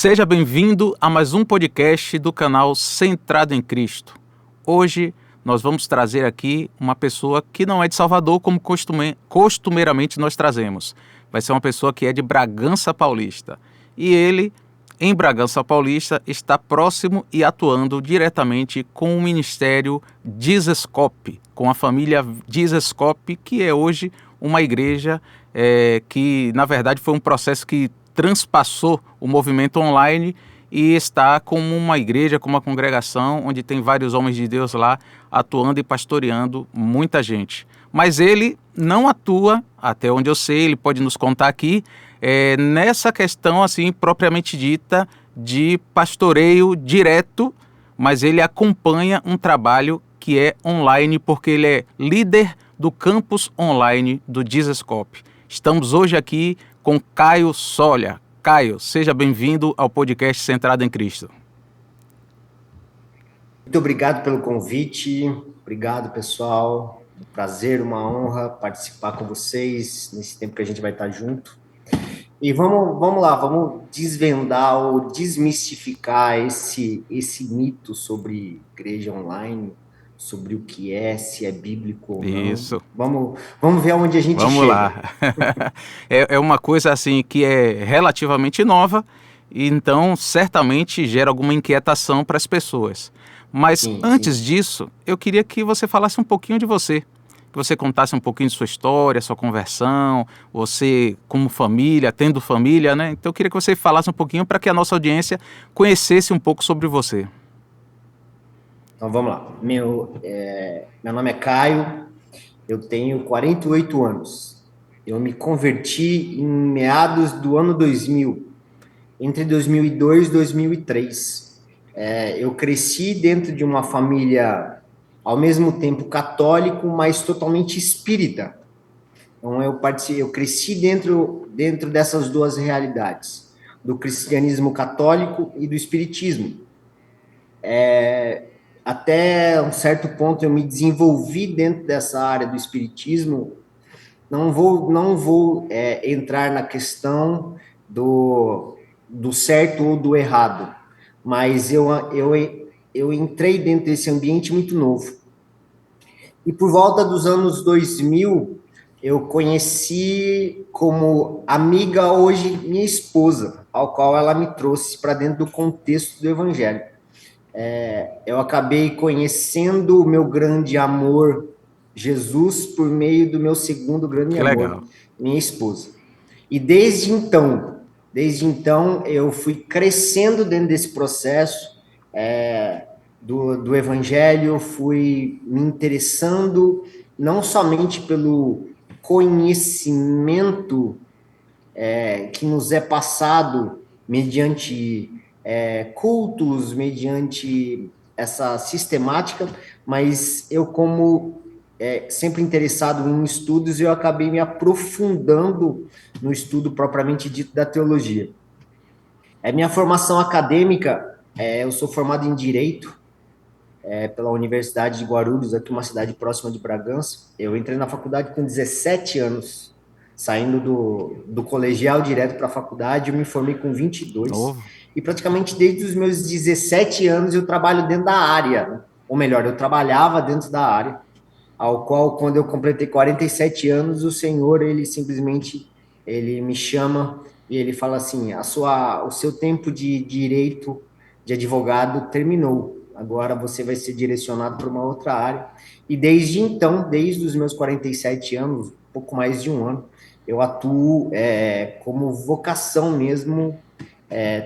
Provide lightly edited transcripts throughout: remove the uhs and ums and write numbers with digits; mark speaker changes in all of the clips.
Speaker 1: Seja bem-vindo a mais um podcast do canal Centrado em Cristo. Hoje nós vamos trazer aqui uma pessoa que não é de Salvador, como costumeiramente nós trazemos. Vai ser uma pessoa que é de Bragança Paulista. E ele, em Bragança Paulista, está próximo e atuando diretamente com o Ministério Dizescope, com a família Dizescope, que é hoje uma igreja que, na verdade, foi um processo que transpassou o movimento online e está como uma igreja, como uma congregação, onde tem vários homens de Deus lá atuando e pastoreando muita gente. Mas ele não atua, até onde eu sei, ele pode nos contar aqui, nessa questão assim propriamente dita de pastoreio direto, mas ele acompanha um trabalho que é online, porque ele é líder do campus online do Dizescope. Estamos hoje aqui com Caio Solia. Caio, seja bem-vindo ao podcast Centrado em Cristo.
Speaker 2: Muito obrigado pelo convite, obrigado pessoal, um prazer, uma honra participar com vocês nesse tempo que a gente vai estar junto. E vamos lá, vamos desvendar ou desmistificar esse mito sobre igreja online, sobre o que é, se é bíblico ou não.
Speaker 1: Isso.
Speaker 2: Vamos ver aonde a gente chega.
Speaker 1: Vamos lá. É uma coisa assim que é relativamente nova, e então certamente gera alguma inquietação para as pessoas. Mas antes disso, eu queria que você falasse um pouquinho de você. Que você contasse um pouquinho de sua história, sua conversão, você como família, tendo família, né? Então eu queria que você falasse um pouquinho para que a nossa audiência conhecesse um pouco sobre você.
Speaker 2: Então vamos lá. Meu nome é Caio, eu tenho 48 anos. Eu me converti em meados do ano 2000, entre 2002 e 2003. Eu cresci dentro de uma família, ao mesmo tempo católico, mas totalmente espírita. Então eu cresci dentro dessas duas realidades, do cristianismo católico e do espiritismo. Até um certo ponto eu me desenvolvi dentro dessa área do espiritismo. Não vou entrar na questão do certo ou do errado, mas eu entrei dentro desse ambiente muito novo. E por volta dos anos 2000, eu conheci como amiga hoje minha esposa, ao qual ela me trouxe para dentro do contexto do evangelho. Eu acabei conhecendo o meu grande amor, Jesus, por meio do meu segundo grande amor,
Speaker 1: legal.
Speaker 2: Minha esposa. E desde então, eu fui crescendo dentro desse processo do evangelho, fui me interessando não somente pelo conhecimento que nos é passado mediante cultos, mediante essa sistemática, mas eu, como sempre interessado em estudos, eu acabei me aprofundando no estudo propriamente dito da teologia. Minha formação acadêmica, eu sou formado em Direito pela Universidade de Guarulhos, aqui uma cidade próxima de Bragança. Eu entrei na faculdade com 17 anos, saindo do colegial direto para a faculdade, eu me formei com 22.
Speaker 1: Novo.
Speaker 2: E praticamente desde os meus 17 anos eu trabalho dentro da área, ou melhor, eu trabalhava dentro da área, ao qual, quando eu completei 47 anos, o Senhor, ele simplesmente, ele me chama e ele fala assim: o seu tempo de direito, de advogado terminou, agora você vai ser direcionado para uma outra área. E desde então, desde os meus 47 anos, pouco mais de um ano, eu atuo como vocação mesmo,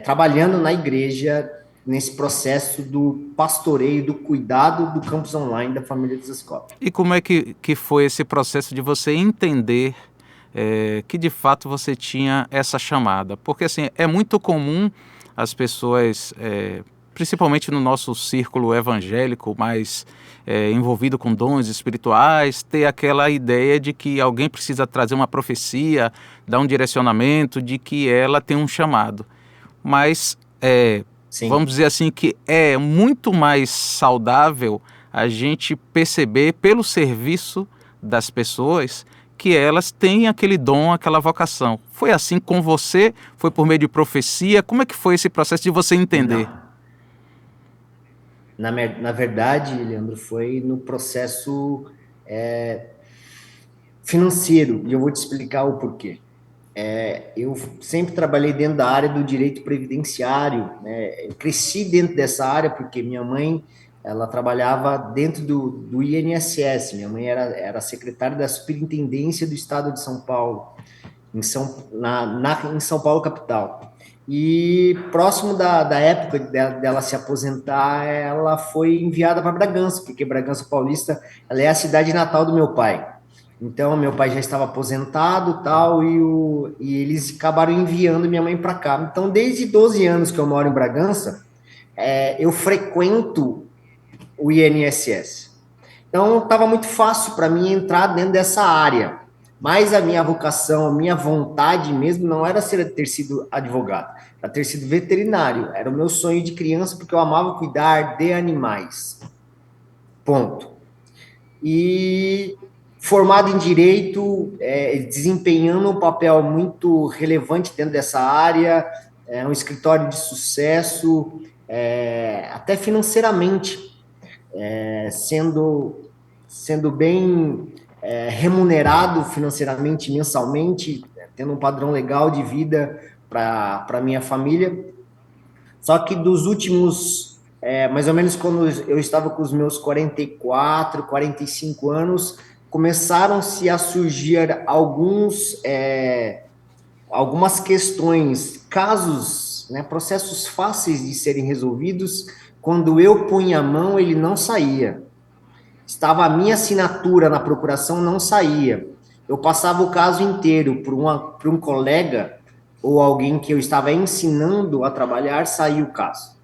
Speaker 2: trabalhando na igreja, nesse processo do pastoreio, do cuidado do campus online da família Dizescope.
Speaker 1: E como é que foi esse processo de você entender que de fato você tinha essa chamada? Porque assim, é muito comum as pessoas, principalmente no nosso círculo evangélico, mais envolvido com dons espirituais, ter aquela ideia de que alguém precisa trazer uma profecia, dar um direcionamento, de que ela tem um chamado. Mas vamos dizer assim que é muito mais saudável a gente perceber pelo serviço das pessoas que elas têm aquele dom, aquela vocação. Foi assim com você? Foi por meio de profecia? Como é que foi esse processo de você entender?
Speaker 2: Não. Na verdade, Leandro, foi no processo financeiro, e eu vou te explicar o porquê. Eu sempre trabalhei dentro da área do direito previdenciário, né? Eu cresci dentro dessa área porque minha mãe, ela trabalhava dentro do INSS. Minha mãe era secretária da Superintendência do Estado de São Paulo, em São Paulo, capital. E próximo da época dela se aposentar, ela foi enviada para Bragança, porque Bragança Paulista, ela é a cidade natal do meu pai. Então, meu pai já estava aposentado, tal, e eles acabaram enviando minha mãe para cá. Então, desde 12 anos que eu moro em Bragança, eu frequento o INSS. Então, estava muito fácil para mim entrar dentro dessa área. Mas a minha vocação, a minha vontade mesmo não era ter sido advogado, era ter sido veterinário. Era o meu sonho de criança, porque eu amava cuidar de animais. Ponto. E formado em direito, desempenhando um papel muito relevante dentro dessa área, um escritório de sucesso, até financeiramente, sendo bem remunerado financeiramente, mensalmente, tendo um padrão legal de vida para minha família. Só que dos últimos, mais ou menos quando eu estava com os meus 44, 45 anos, começaram-se a surgir algumas questões, casos, né, processos fáceis de serem resolvidos. Quando eu punha a mão, ele não saía. Estava a minha assinatura na procuração, não saía. Eu passava o caso inteiro para um colega ou alguém que eu estava ensinando a trabalhar, saía o caso.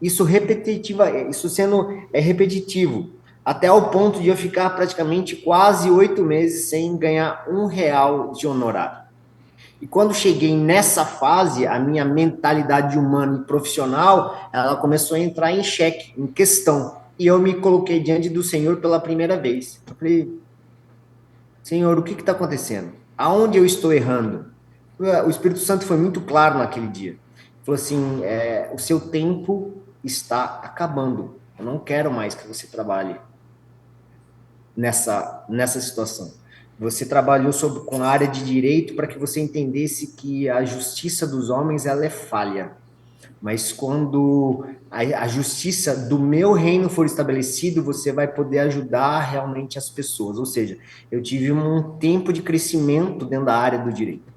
Speaker 2: Isso sendo repetitivo, até o ponto de eu ficar praticamente quase 8 meses sem ganhar R$ 1 de honorário. E quando cheguei nessa fase, a minha mentalidade humana e profissional, ela começou a entrar em xeque, em questão. E eu me coloquei diante do Senhor pela primeira vez. Eu falei, Senhor, o que está acontecendo? Aonde eu estou errando? O Espírito Santo foi muito claro naquele dia. Ele falou assim, o seu tempo está acabando. Eu não quero mais que você trabalhe nessa situação. Você trabalhou com a área de direito para que você entendesse que a justiça dos homens ela é falha. Mas quando a justiça do meu reino for estabelecido, você vai poder ajudar realmente as pessoas. Ou seja, eu tive um tempo de crescimento dentro da área do direito.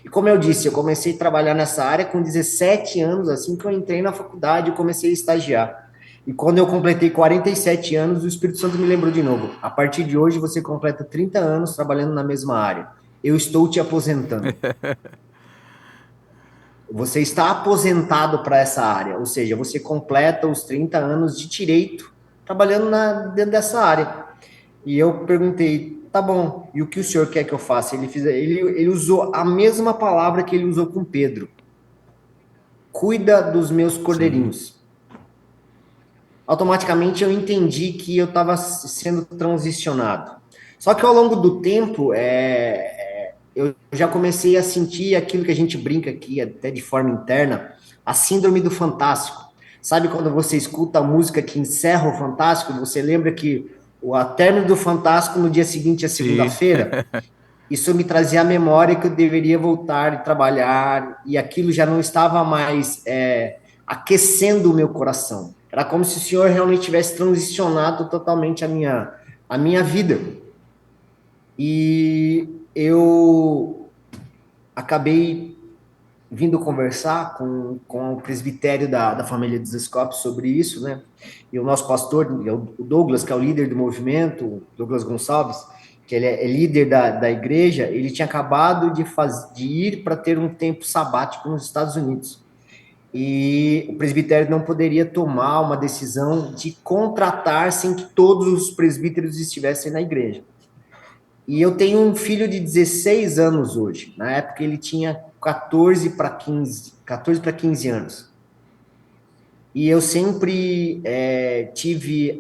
Speaker 2: E como eu disse, eu comecei a trabalhar nessa área com 17 anos, assim que eu entrei na faculdade, eu comecei a estagiar. E quando eu completei 47 anos, o Espírito Santo me lembrou de novo. A partir de hoje, você completa 30 anos trabalhando na mesma área. Eu estou te aposentando. Você está aposentado para essa área, ou seja, você completa os 30 anos de direito trabalhando dentro dessa área. E eu perguntei, tá bom, e o que o senhor quer que eu faça? Ele usou a mesma palavra que ele usou com Pedro. Cuida dos meus
Speaker 1: Sim.
Speaker 2: cordeirinhos. Automaticamente eu entendi que eu estava sendo transicionado. Só que ao longo do tempo, eu já comecei a sentir aquilo que a gente brinca aqui, até de forma interna, a síndrome do fantástico. Sabe quando você escuta a música que encerra o Fantástico, você lembra que o término do Fantástico no dia seguinte é
Speaker 1: Sim.
Speaker 2: segunda-feira? Isso me trazia a memória que eu deveria voltar e trabalhar, e aquilo já não estava mais aquecendo o meu coração. Era como se o Senhor realmente tivesse transicionado totalmente a minha vida. E eu acabei vindo conversar com o presbitério da família dos Scopes sobre isso, né? E o nosso pastor, o Douglas, que é o líder do movimento, o Douglas Gonçalves, que ele é líder da igreja, ele tinha acabado de ir para ter um tempo sabático nos Estados Unidos. E o presbitério não poderia tomar uma decisão de contratar sem que todos os presbíteros estivessem na igreja. E eu tenho um filho de 16 anos hoje. Na época ele tinha 14 para 15 anos. E eu sempre tive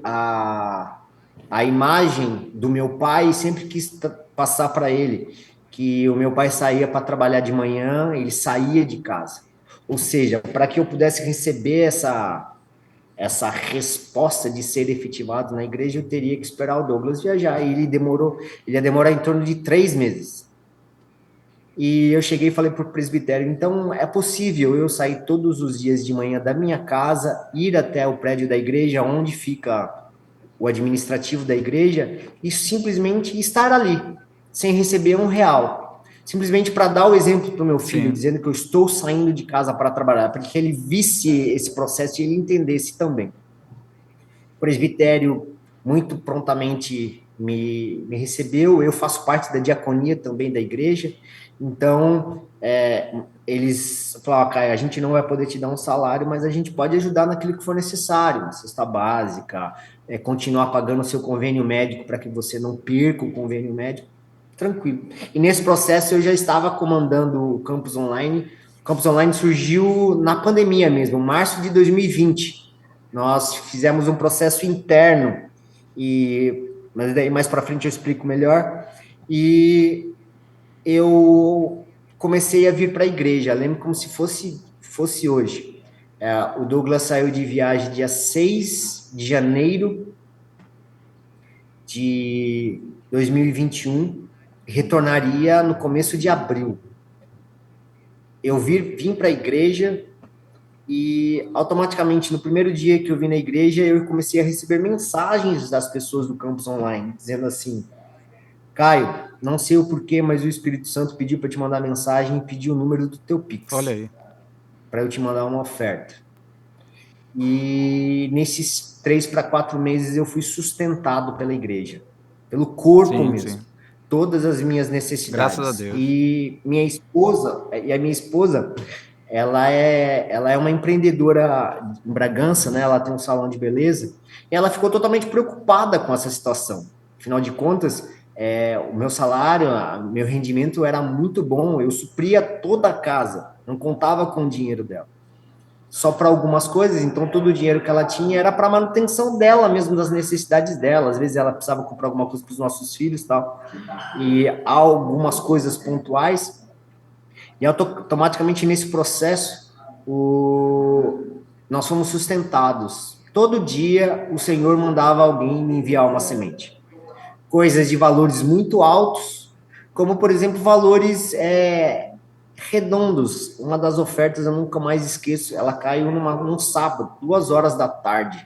Speaker 2: A imagem do meu pai sempre quis passar para ele que o meu pai saía para trabalhar de manhã, ele saía de casa. Ou seja, para que eu pudesse receber essa resposta de ser efetivado na igreja, eu teria que esperar o Douglas viajar. E ele ia demorar em torno de 3 meses. E eu cheguei e falei para o presbitério, então é possível eu sair todos os dias de manhã da minha casa, ir até o prédio da igreja, onde fica o administrativo da igreja, e simplesmente estar ali, sem receber R$ 1. Simplesmente para dar o exemplo para o meu filho,
Speaker 1: Sim.
Speaker 2: dizendo que eu estou saindo de casa para trabalhar, para que ele visse esse processo e ele entendesse também. O presbitério muito prontamente me recebeu, eu faço parte da diaconia também da igreja, então eles falaram, Caio, a gente não vai poder te dar um salário, mas a gente pode ajudar naquilo que for necessário, uma cesta básica, continuar pagando o seu convênio médico para que você não perca o convênio médico, tranquilo. E nesse processo eu já estava comandando o Campus Online. O Campus Online surgiu na pandemia mesmo, março de 2020. Nós fizemos um processo interno, mas daí mais para frente eu explico melhor. E eu comecei a vir para a igreja, lembro como se fosse hoje. O Douglas saiu de viagem dia 6 de janeiro de 2021, retornaria no começo de abril. Eu vim para a igreja e automaticamente no primeiro dia que eu vim na igreja, eu comecei a receber mensagens das pessoas do campus online, dizendo assim, Caio, não sei o porquê, mas o Espírito Santo pediu para te mandar mensagem e pediu o número do teu
Speaker 1: Olha
Speaker 2: Pix,
Speaker 1: aí.
Speaker 2: para eu te mandar uma oferta. E nesses 3 para 4 meses eu fui sustentado pela igreja, pelo corpo
Speaker 1: Sim,
Speaker 2: mesmo,
Speaker 1: sim.
Speaker 2: todas as minhas
Speaker 1: Graças a
Speaker 2: necessidades.
Speaker 1: Deus.
Speaker 2: E a minha esposa, ela é uma empreendedora em Bragança, né? Ela tem um salão de beleza. E ela ficou totalmente preocupada com essa situação. Afinal de contas, o meu salário, meu rendimento era muito bom. Eu supria toda a casa, não contava com o dinheiro dela só para algumas coisas, então todo o dinheiro que ela tinha era para manutenção dela mesmo, das necessidades dela. Às vezes ela precisava comprar alguma coisa para os nossos filhos e tal. E há algumas coisas pontuais, e automaticamente nesse processo, nós fomos sustentados. Todo dia o Senhor mandava alguém me enviar uma semente. Coisas de valores muito altos, como por exemplo valores redondos. Uma das ofertas eu nunca mais esqueço, ela caiu num sábado, 2 horas da tarde.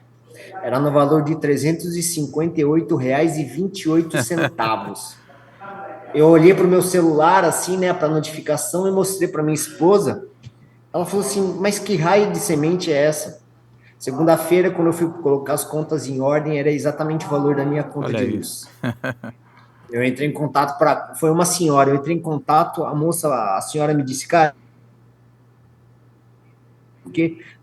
Speaker 2: Era no valor de R$ 358,28. Eu olhei para o meu celular, assim, né, para notificação, e mostrei para minha esposa. Ela falou assim, mas que raio de semente é essa? Segunda-feira, quando eu fui colocar as contas em ordem, era exatamente o valor da minha conta
Speaker 1: Olha
Speaker 2: de
Speaker 1: aí.
Speaker 2: luz. Eu entrei em contato foi uma senhora, eu entrei em contato, a senhora me disse, cara,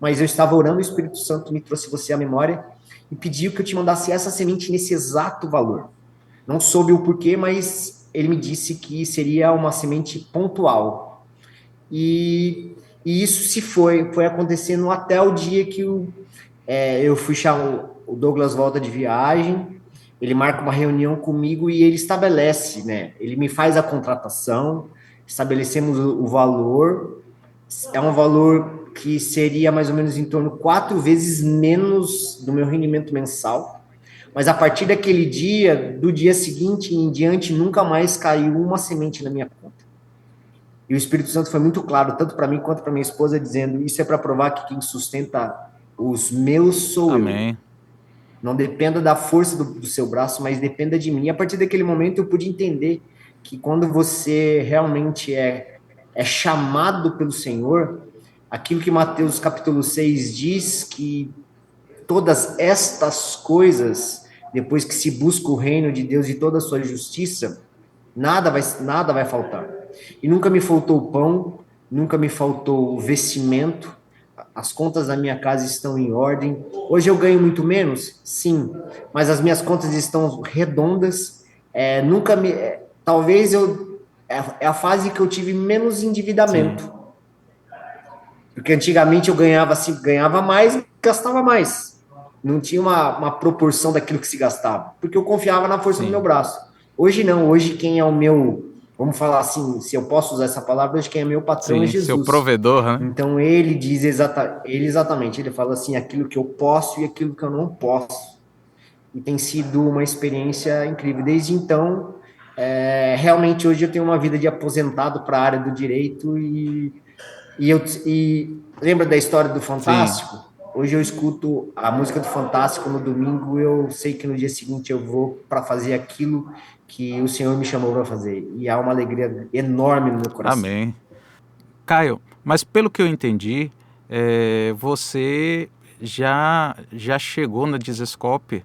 Speaker 2: mas eu estava orando, o Espírito Santo me trouxe você à memória e pediu que eu te mandasse essa semente nesse exato valor. Não soube o porquê, mas ele me disse que seria uma semente pontual. E isso foi acontecendo até o dia que eu fui chamar o Douglas volta de viagem, ele marca uma reunião comigo e ele estabelece, né? Ele me faz a contratação, estabelecemos o valor, é um valor que seria mais ou menos em torno de 4 vezes menos do meu rendimento mensal, mas a partir daquele dia, do dia seguinte em diante, nunca mais caiu uma semente na minha conta. E o Espírito Santo foi muito claro, tanto para mim quanto para minha esposa, dizendo: isso é para provar que quem sustenta os meus sou eu.
Speaker 1: Amém.
Speaker 2: Não dependa da força do seu braço, mas dependa de mim. E a partir daquele momento eu pude entender que quando você realmente é chamado pelo Senhor, aquilo que Mateus capítulo 6 diz, que todas estas coisas, depois que se busca o reino de Deus e toda a sua justiça, nada vai faltar. E nunca me faltou pão, nunca me faltou vestimento, as contas da minha casa estão em ordem. Hoje eu ganho muito menos? Sim, mas as minhas contas estão redondas. Nunca me. Talvez eu. É a fase que eu tive menos
Speaker 1: Sim.
Speaker 2: endividamento. Porque antigamente eu ganhava mais, gastava mais. não tinha uma proporção daquilo que se gastava, porque eu confiava na força do meu
Speaker 1: Sim,
Speaker 2: braço. Hoje não, hoje quem é o meu, vamos falar assim, se eu posso usar essa palavra, hoje quem é meu patrão é
Speaker 1: sim, seu
Speaker 2: Jesus.
Speaker 1: provedor, né?
Speaker 2: Então ele exatamente, ele fala assim, aquilo que eu posso e aquilo que eu não posso. E tem sido uma experiência incrível. Desde então, realmente hoje eu tenho uma vida de aposentado para a área do direito e lembra da história do
Speaker 1: Sim.
Speaker 2: Fantástico? Hoje eu escuto a música do Fantástico no domingo, eu sei que no dia seguinte eu vou para fazer aquilo que o Senhor me chamou para fazer. E há uma alegria enorme no meu coração.
Speaker 1: Amém. Caio, mas pelo que eu entendi, você já chegou na Dizescope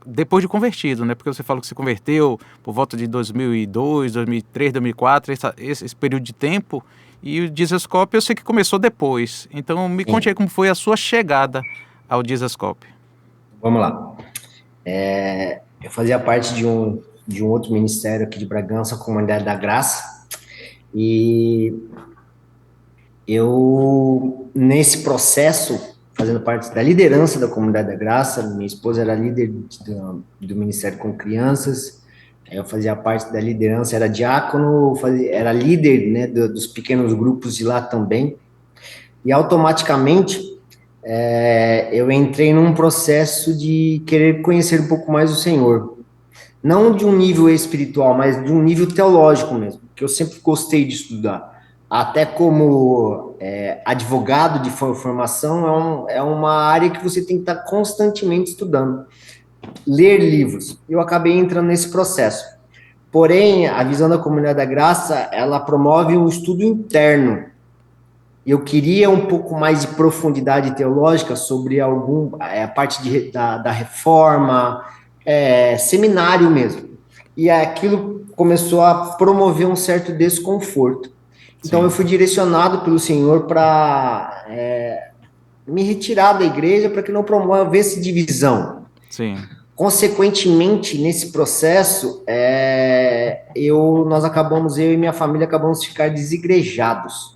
Speaker 1: depois de convertido, né? Porque você falou que se converteu por volta de 2002, 2003, 2004, esse período de tempo, e o Dizescope eu sei que começou depois. Então me conte aí
Speaker 2: Sim,
Speaker 1: como foi a sua chegada ao Dizescope.
Speaker 2: vamos lá. Eu fazia parte de um outro ministério aqui de Bragança, a Comunidade da Graça, e eu, nesse processo, fazendo parte da liderança da Comunidade da Graça, minha esposa era líder do Ministério com Crianças, eu fazia parte da liderança, era diácono, era líder, né, dos pequenos grupos de lá também, e automaticamente eu entrei num processo de querer conhecer um pouco mais o Senhor, não de um nível espiritual, mas de um nível teológico mesmo, que eu sempre gostei de estudar. Até como advogado de formação, é uma área que você tem que estar constantemente estudando, ler livros. Eu acabei entrando nesse processo. Porém, a visão da Comunidade da Graça, ela promove um estudo interno. Eu queria um pouco mais de profundidade teológica sobre a parte da reforma, seminário mesmo. E aquilo começou a promover um certo desconforto. Então eu
Speaker 1: Sim,
Speaker 2: fui direcionado pelo Senhor para me retirar da igreja para que não promovesse divisão.
Speaker 1: sim.
Speaker 2: Consequentemente, nesse processo, eu e minha família acabamos de ficar desigrejados.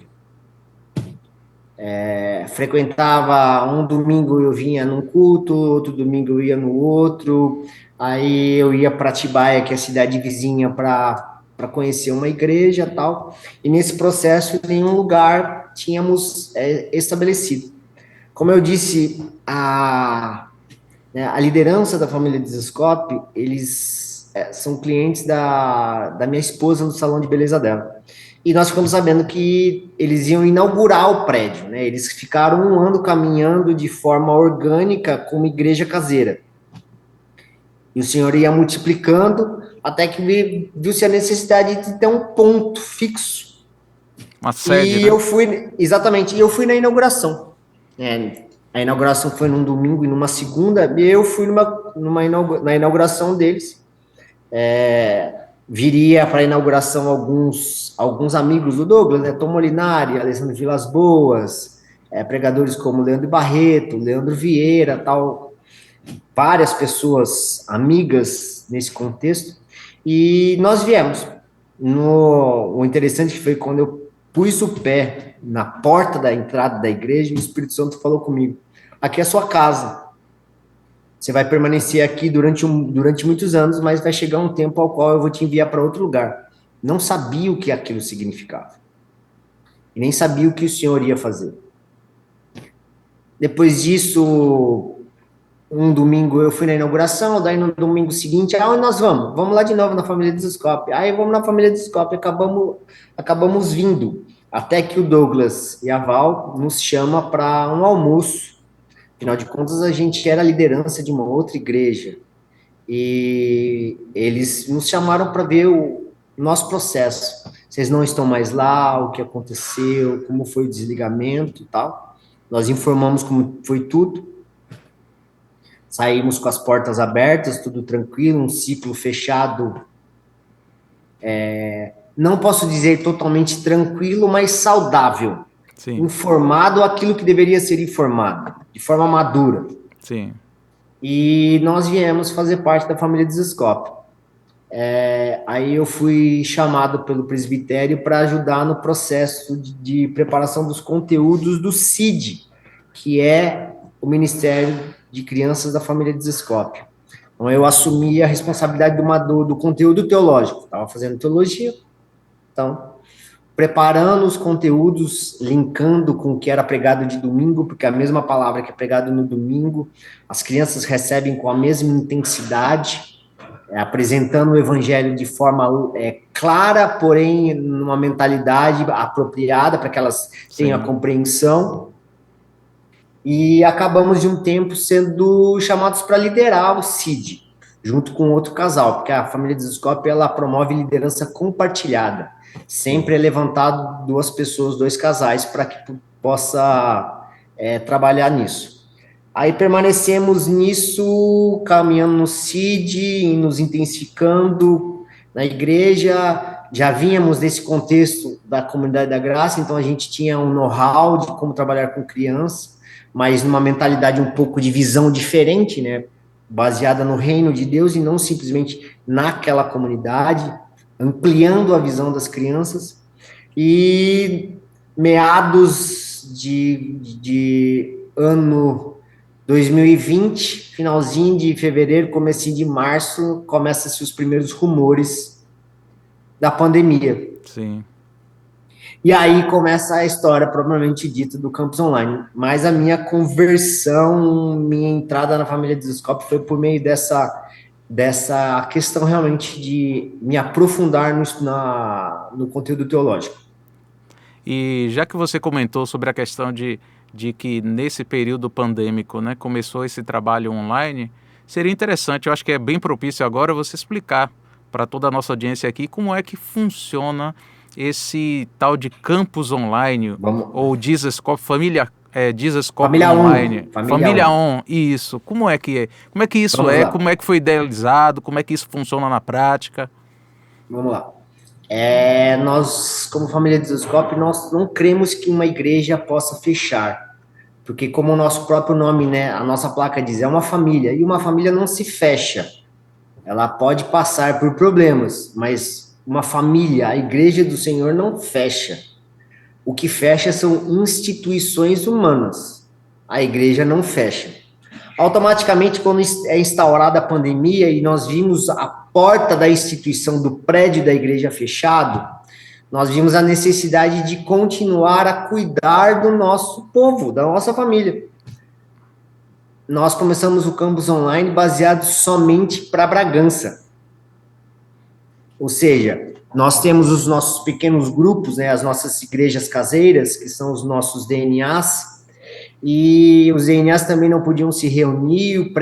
Speaker 2: Frequentava um domingo eu vinha num culto, outro domingo eu ia no outro, aí eu ia para Atibaia, que é a cidade vizinha, para conhecer uma igreja tal, e nesse processo nenhum lugar tínhamos estabelecido. Como eu disse, a liderança da família Desescope, eles são clientes da minha esposa no salão de beleza dela. E nós ficamos sabendo que eles iam inaugurar o prédio, né? Eles ficaram um ano caminhando de forma orgânica como igreja caseira. E o Senhor ia multiplicando até que viu-se a necessidade de ter um ponto fixo.
Speaker 1: Uma sede,
Speaker 2: E
Speaker 1: né?
Speaker 2: eu fui, exatamente, e eu fui na inauguração. A inauguração foi num domingo e numa segunda, e eu fui na inauguração deles. Viria para a inauguração alguns amigos do Douglas, né? Tom Molinari, Alessandro Vilas Boas, pregadores como Leandro Barreto, Leandro Vieira, tal, várias pessoas amigas nesse contexto, e nós viemos. O interessante foi quando eu pus o pé na porta da entrada da igreja, o Espírito Santo falou comigo: aqui é a sua casa. Você vai permanecer aqui durante muitos anos, mas vai chegar um tempo ao qual eu vou te enviar para outro lugar. Não sabia o que aquilo significava. E nem sabia o que o Senhor ia fazer. Depois disso, um domingo eu fui na inauguração, daí no domingo seguinte, onde nós vamos? Vamos lá de novo na família Desescope. Aí vamos na família Desescope, acabamos vindo. Até que o Douglas e a Val nos chama para um almoço. Afinal de contas, a gente era a liderança de uma outra igreja. E eles nos chamaram para ver o nosso processo. Vocês não estão mais lá, o que aconteceu, como foi o desligamento e tal. Nós informamos como foi tudo. Saímos com as portas abertas, tudo tranquilo, um ciclo fechado. Não posso dizer totalmente tranquilo, mas saudável.
Speaker 1: Sim,
Speaker 2: Informado aquilo que deveria ser informado, de forma madura.
Speaker 1: sim.
Speaker 2: E nós viemos fazer parte da família Desescope. Aí eu fui chamado pelo presbitério para ajudar no processo de preparação dos conteúdos do CID, que é o Ministério de crianças da família Desescope. Então, eu assumi a responsabilidade do conteúdo teológico. Estava fazendo teologia, então, preparando os conteúdos, linkando com o que era pregado de domingo, porque a mesma palavra que é pregada no domingo, as crianças recebem com a mesma intensidade, apresentando o evangelho de forma clara, porém numa mentalidade apropriada para que elas tenham a compreensão. E acabamos de um tempo sendo chamados para liderar o CID, junto com outro casal, porque a família Desescope, ela promove liderança compartilhada. Sempre é levantado 2 pessoas, 2 casais, para que possa trabalhar nisso. Aí permanecemos nisso, caminhando no CID, nos intensificando na igreja. Já vínhamos desse contexto da Comunidade da Graça, então a gente tinha um know-how de como trabalhar com crianças, mas numa mentalidade um pouco de visão diferente, né? Baseada no reino de Deus e não simplesmente naquela comunidade, ampliando a visão das crianças. E meados de ano 2020, finalzinho de fevereiro, comecinho de março, começam-se os primeiros rumores da pandemia.
Speaker 1: Sim.
Speaker 2: E aí começa a história propriamente dita do campus online. Mas a minha conversão, minha entrada na família Desescope foi por meio dessa questão realmente de me aprofundar no conteúdo teológico.
Speaker 1: E já que você comentou sobre a questão de que nesse período pandêmico, né, começou esse trabalho online, seria interessante, eu acho que é bem propício agora você explicar para toda a nossa audiência aqui como é que funciona esse tal de campus online, ou Desescope, Desescope Online. Família On, isso. Como é que isso como é que foi idealizado, como é que isso funciona na prática?
Speaker 2: Vamos lá. Nós, como família Desescope, nós não cremos que uma igreja possa fechar, porque como o nosso próprio nome, né, a nossa placa diz, é uma família, e uma família não se fecha. Ela pode passar por problemas, mas uma família, a igreja do Senhor não fecha. O que fecha são instituições humanas. A igreja não fecha. Automaticamente, quando é instaurada a pandemia e nós vimos a porta da instituição do prédio da igreja fechado, nós vimos a necessidade de continuar a cuidar do nosso povo, da nossa família. Nós começamos o campus online baseado somente para Bragança. Ou seja, nós temos os nossos pequenos grupos, né, as nossas igrejas caseiras, que são os nossos DNAs, e os DNAs também não podiam se reunir,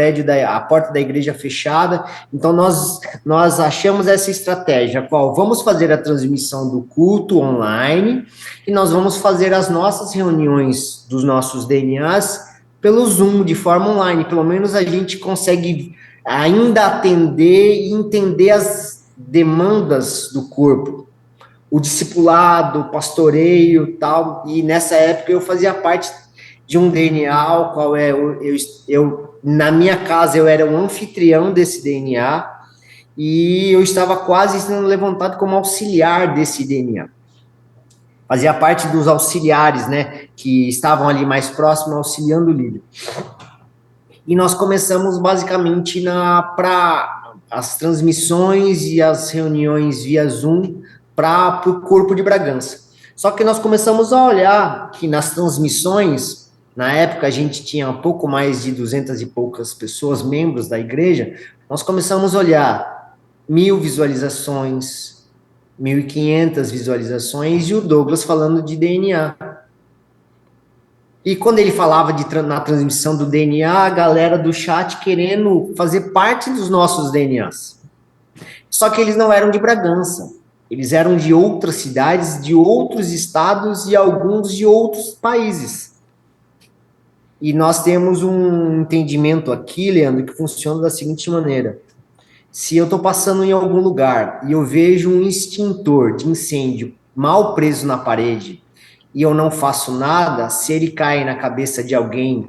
Speaker 2: a porta da igreja fechada, então nós achamos essa estratégia, qual vamos fazer a transmissão do culto online, e nós vamos fazer as nossas reuniões dos nossos DNAs pelo Zoom, de forma online, pelo menos a gente consegue ainda atender e entender as demandas do corpo, o discipulado, o pastoreio, tal, e nessa época eu fazia parte de um DNA, o qual eu na minha casa eu era um anfitrião desse DNA, e eu estava quase sendo levantado como auxiliar desse DNA. Fazia parte dos auxiliares, né, que estavam ali mais próximos, auxiliando o líder. E nós começamos basicamente para as transmissões e as reuniões via Zoom para o corpo de Bragança. Só que nós começamos a olhar que nas transmissões, na época a gente tinha um pouco mais de 200 e poucas pessoas, membros da igreja, nós começamos a olhar 1.000 visualizações, 1.500 visualizações, e o Douglas falando de DNA. E quando ele falava na transmissão do DNA, a galera do chat querendo fazer parte dos nossos DNAs. Só que eles não eram de Bragança. Eles eram de outras cidades, de outros estados e alguns de outros países. E nós temos um entendimento aqui, Leandro, que funciona da seguinte maneira. Se eu estou passando em algum lugar e eu vejo um extintor de incêndio mal preso na parede e eu não faço nada, se ele cai na cabeça de alguém,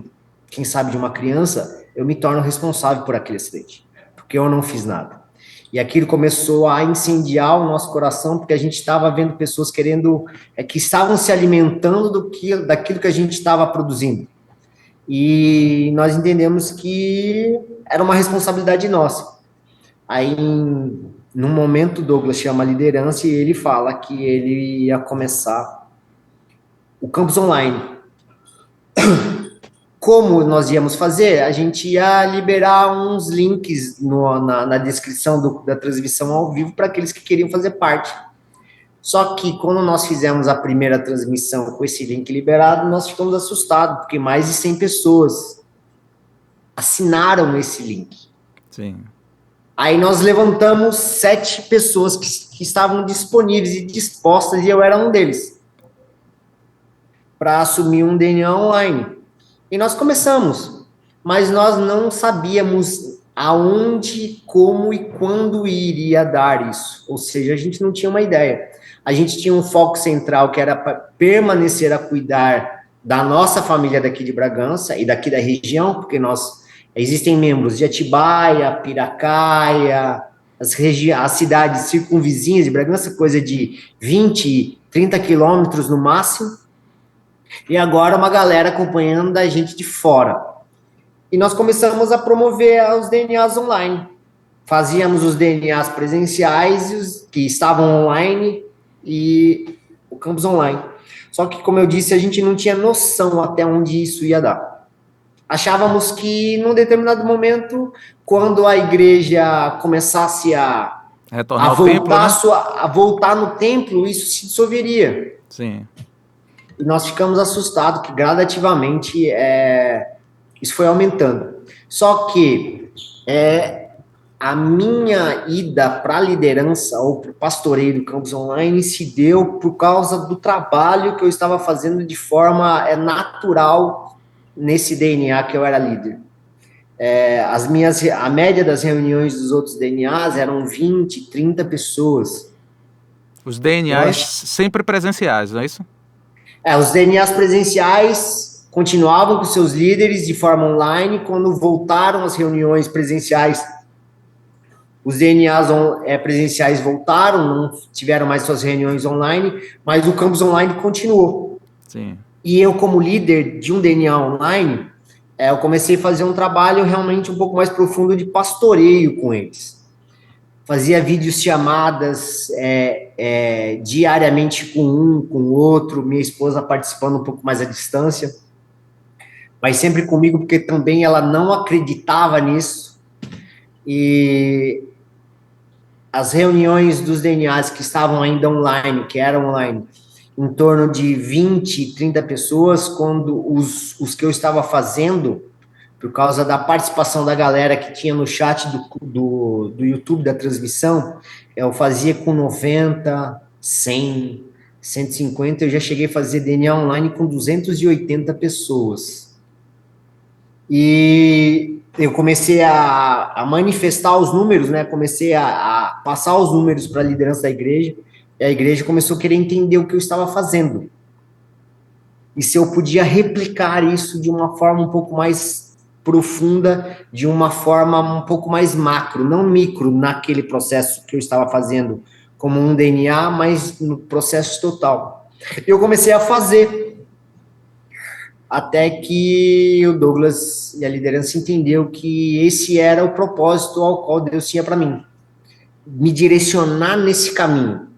Speaker 2: quem sabe de uma criança, eu me torno responsável por aquele acidente, porque eu não fiz nada. E aquilo começou a incendiar o nosso coração, porque a gente estava vendo pessoas que estavam se alimentando daquilo que a gente estava produzindo. e nós entendemos que era uma responsabilidade nossa. Aí, num momento, o Douglas chama a liderança e ele fala que ele ia começar o campus online. Como nós íamos fazer? A gente ia liberar uns links na descrição da transmissão ao vivo para aqueles que queriam fazer parte. Só que quando nós fizemos a primeira transmissão com esse link liberado, nós ficamos assustados, porque mais de 100 pessoas assinaram esse link.
Speaker 1: Sim.
Speaker 2: Aí nós levantamos 7 pessoas que estavam disponíveis e dispostas, e eu era um deles, para assumir um DNA online. E nós começamos, mas nós não sabíamos aonde, como e quando iria dar isso. Ou seja, a gente não tinha uma ideia. A gente tinha um foco central que era permanecer a cuidar da nossa família daqui de Bragança e daqui da região, porque existem membros de Atibaia, Piracaia, as cidades circunvizinhas de Bragança, coisa de 20, 30 quilômetros no máximo, e agora uma galera acompanhando da gente de fora. E nós começamos a promover os DNAs online. Fazíamos os DNAs presenciais, que estavam online, e o campus online. Só que, como eu disse, a gente não tinha noção até onde isso ia dar. Achávamos que, num determinado momento, quando a igreja começasse a voltar no templo, isso se dissolveria.
Speaker 1: Sim.
Speaker 2: E nós ficamos assustados que, gradativamente, isso foi aumentando. Só que a minha ida para a liderança ou para o pastoreio do campus online se deu por causa do trabalho que eu estava fazendo de forma natural nesse DNA que eu era líder. A média das reuniões dos outros DNAs eram 20, 30 pessoas.
Speaker 1: Os DNAs sempre presenciais, não é isso?
Speaker 2: Os DNAs presenciais continuavam com seus líderes de forma online. Quando voltaram as reuniões presenciais, os DNAs presenciais voltaram, não tiveram mais suas reuniões online, mas o campus online continuou.
Speaker 1: Sim.
Speaker 2: E eu, como líder de um DNA online, eu comecei a fazer um trabalho realmente um pouco mais profundo de pastoreio com eles. Fazia vídeos chamadas diariamente com um, com o outro, minha esposa participando um pouco mais à distância, mas sempre comigo, porque também ela não acreditava nisso. E as reuniões dos DNAs que estavam ainda online, que eram online, em torno de 20, 30 pessoas, quando os que eu estava fazendo, por causa da participação da galera que tinha no chat do YouTube da transmissão, eu fazia com 90, 100, 150, eu já cheguei a fazer DNA online com 280 pessoas. E eu comecei a manifestar os números, né? Comecei a passar os números para a liderança da igreja, e a igreja começou a querer entender o que eu estava fazendo. E se eu podia replicar isso de uma forma um pouco mais profunda, de uma forma um pouco mais macro, não micro, naquele processo que eu estava fazendo como um DNA, mas no processo total. Eu comecei a fazer, até que o Douglas e a liderança entendeu que esse era o propósito ao qual Deus tinha para mim, me direcionar nesse caminho.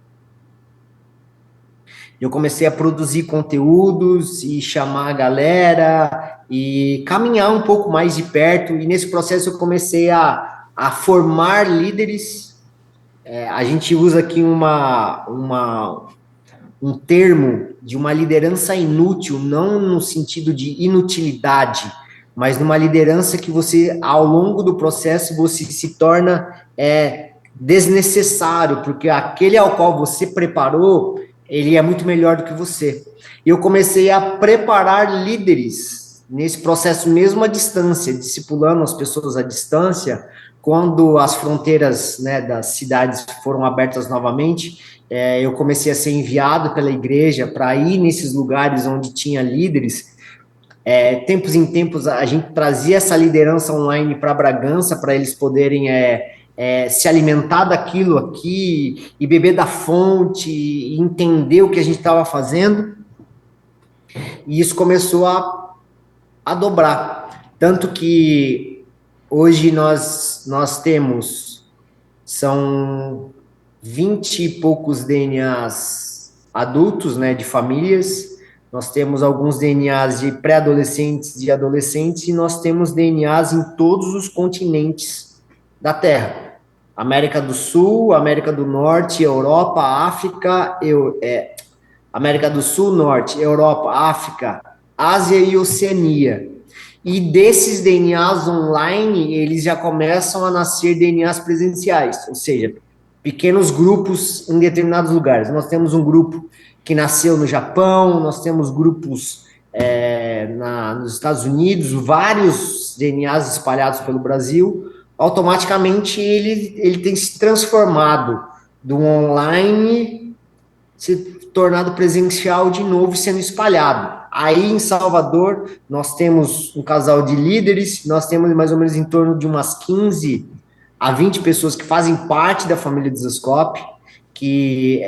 Speaker 2: Eu comecei a produzir conteúdos e chamar a galera e caminhar um pouco mais de perto, e nesse processo eu comecei a formar líderes. A gente usa aqui um termo de uma liderança inútil, não no sentido de inutilidade, mas numa liderança que você, ao longo do processo, você se torna desnecessário, porque aquele ao qual você preparou, ele é muito melhor do que você. E eu comecei a preparar líderes nesse processo mesmo à distância, discipulando as pessoas à distância. Quando as fronteiras, né, das cidades foram abertas novamente, eu comecei a ser enviado pela igreja para ir nesses lugares onde tinha líderes. Tempos em tempos, a gente trazia essa liderança online para Bragança, para eles poderem se alimentar daquilo aqui, e beber da fonte, e entender o que a gente estava fazendo. E isso começou a dobrar. Tanto que hoje nós temos, são 20 e poucos DNAs adultos, né, de famílias, nós temos alguns DNAs de pré-adolescentes, de adolescentes, e nós temos DNAs em todos os continentes da Terra. América do Sul, América do Norte, Europa, África, América do Sul, Norte, Europa, África, Ásia e Oceania. E desses DNAs online, eles já começam a nascer DNAs presenciais, ou seja, pequenos grupos em determinados lugares. Nós temos um grupo que nasceu no Japão, nós temos grupos nos Estados Unidos, vários DNAs espalhados pelo Brasil. Automaticamente ele tem se transformado do online, se tornado presencial de novo, sendo espalhado. Aí em Salvador, nós temos um casal de líderes, nós temos mais ou menos em torno de umas 15 a 20 pessoas que fazem parte da família Desascope, que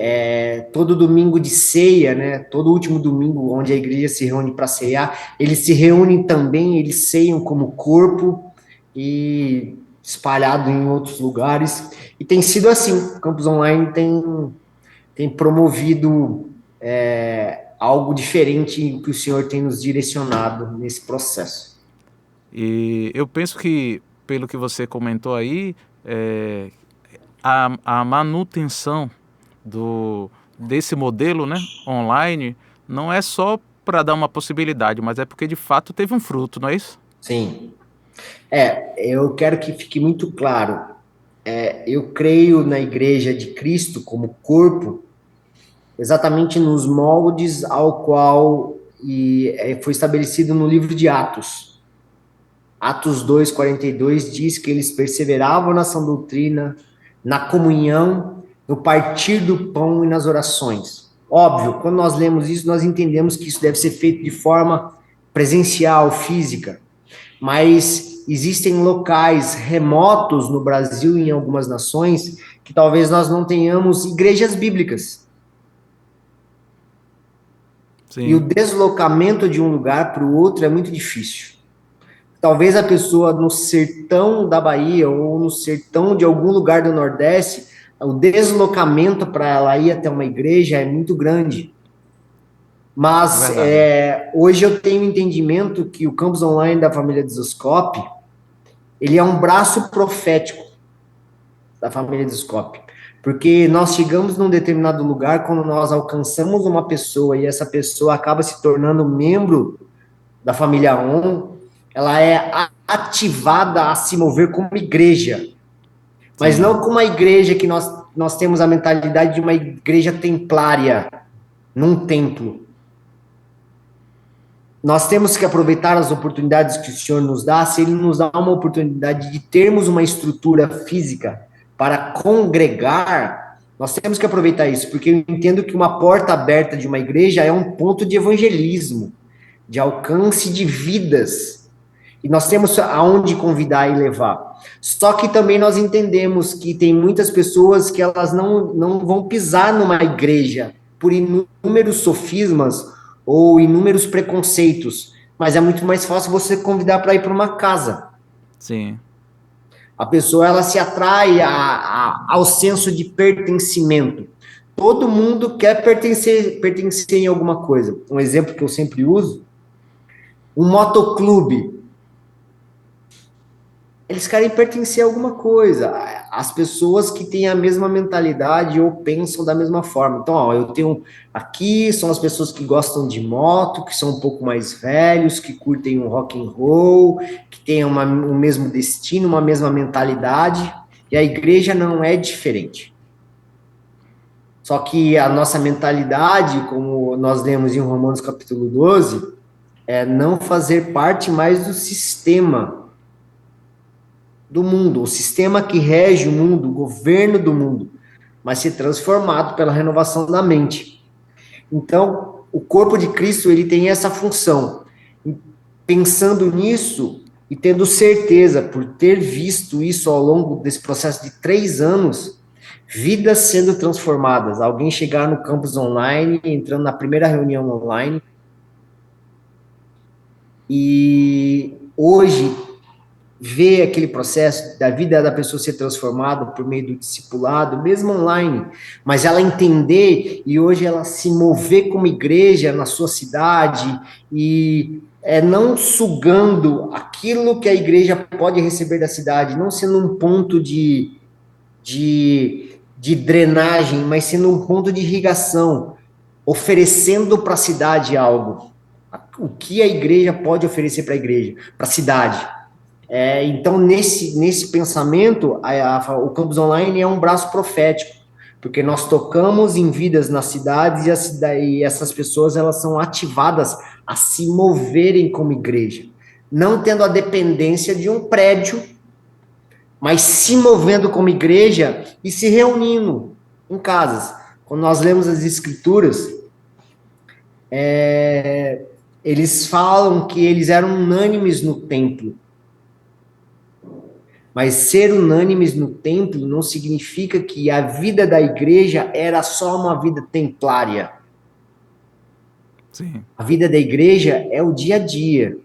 Speaker 2: todo domingo de ceia, né, todo último domingo onde a igreja se reúne para ceiar, eles se reúnem também, eles ceiam como corpo e espalhado em outros lugares. E tem sido assim, o Campus Online tem promovido algo diferente que o Senhor tem nos direcionado nesse processo.
Speaker 1: E eu penso que, pelo que você comentou aí, a manutenção desse modelo, né, online, não é só para dar uma possibilidade, mas é porque de fato teve um fruto, não é isso?
Speaker 2: Sim. Eu quero que fique muito claro. Eu creio na Igreja de Cristo como corpo, exatamente nos moldes ao qual foi estabelecido no livro de Atos. Atos 2:42 diz que eles perseveravam na sã doutrina, na comunhão, no partir do pão e nas orações. Óbvio, quando nós lemos isso, nós entendemos que isso deve ser feito de forma presencial, física, mas existem locais remotos no Brasil e em algumas nações que talvez nós não tenhamos igrejas bíblicas.
Speaker 1: Sim.
Speaker 2: E o deslocamento de um lugar para o outro é muito difícil. Talvez a pessoa no sertão da Bahia ou no sertão de algum lugar do Nordeste, o deslocamento para ela ir até uma igreja é muito grande. Mas hoje eu tenho entendimento que o campus online da família Desascope, ele é um braço profético da família Desascope. Porque nós chegamos num determinado lugar quando nós alcançamos uma pessoa e essa pessoa acaba se tornando membro da família ON, ela é ativada a se mover como igreja. Mas Sim. não como uma igreja que nós temos a mentalidade de uma igreja templária, num templo. Nós temos que aproveitar as oportunidades que o Senhor nos dá, se Ele nos dá uma oportunidade de termos uma estrutura física para congregar, nós temos que aproveitar isso, porque eu entendo que uma porta aberta de uma igreja é um ponto de evangelismo, de alcance de vidas, e nós temos aonde convidar e levar. Só que também nós entendemos que tem muitas pessoas que elas não vão pisar numa igreja por inúmeros sofismas ou inúmeros preconceitos, mas é muito mais fácil você convidar para ir para uma casa.
Speaker 1: Sim.
Speaker 2: A pessoa, ela se atrai ao senso de pertencimento. Todo mundo quer pertencer em alguma coisa. Um exemplo que eu sempre uso, um motoclube. Eles querem pertencer a alguma coisa. As pessoas que têm a mesma mentalidade ou pensam da mesma forma. Então, ó, eu tenho aqui, são as pessoas que gostam de moto, que são um pouco mais velhos, que curtem um rock and roll, que têm o mesmo destino, uma mesma mentalidade. E a igreja não é diferente. Só que a nossa mentalidade, como nós lemos em Romanos capítulo 12, é não fazer parte mais do sistema do mundo, o sistema que rege o mundo, o governo do mundo, mas ser transformado pela renovação da mente. Então, o corpo de Cristo, ele tem essa função. Pensando nisso e tendo certeza, por ter visto isso ao longo desse processo de 3 anos, vidas sendo transformadas. Alguém chegar no campus online, entrando na primeira reunião online, E hoje, ver aquele processo da vida da pessoa ser transformada por meio do discipulado, mesmo online, mas ela entender e hoje ela se mover como igreja na sua cidade e não sugando aquilo que a igreja pode receber da cidade, não sendo um ponto de drenagem, mas sendo um ponto de irrigação, oferecendo para a cidade algo. O que a igreja pode oferecer para a igreja, para a cidade. Então, nesse pensamento, o Campus Online é um braço profético, porque nós tocamos em vidas nas cidades e essas pessoas elas são ativadas a se moverem como igreja, não tendo a dependência de um prédio, mas se movendo como igreja e se reunindo em casas. Quando nós lemos as escrituras, eles falam que eles eram unânimes no templo. Mas ser unânimes no templo não significa que a vida da igreja era só uma vida templária.
Speaker 1: Sim.
Speaker 2: A vida da igreja é o dia a dia.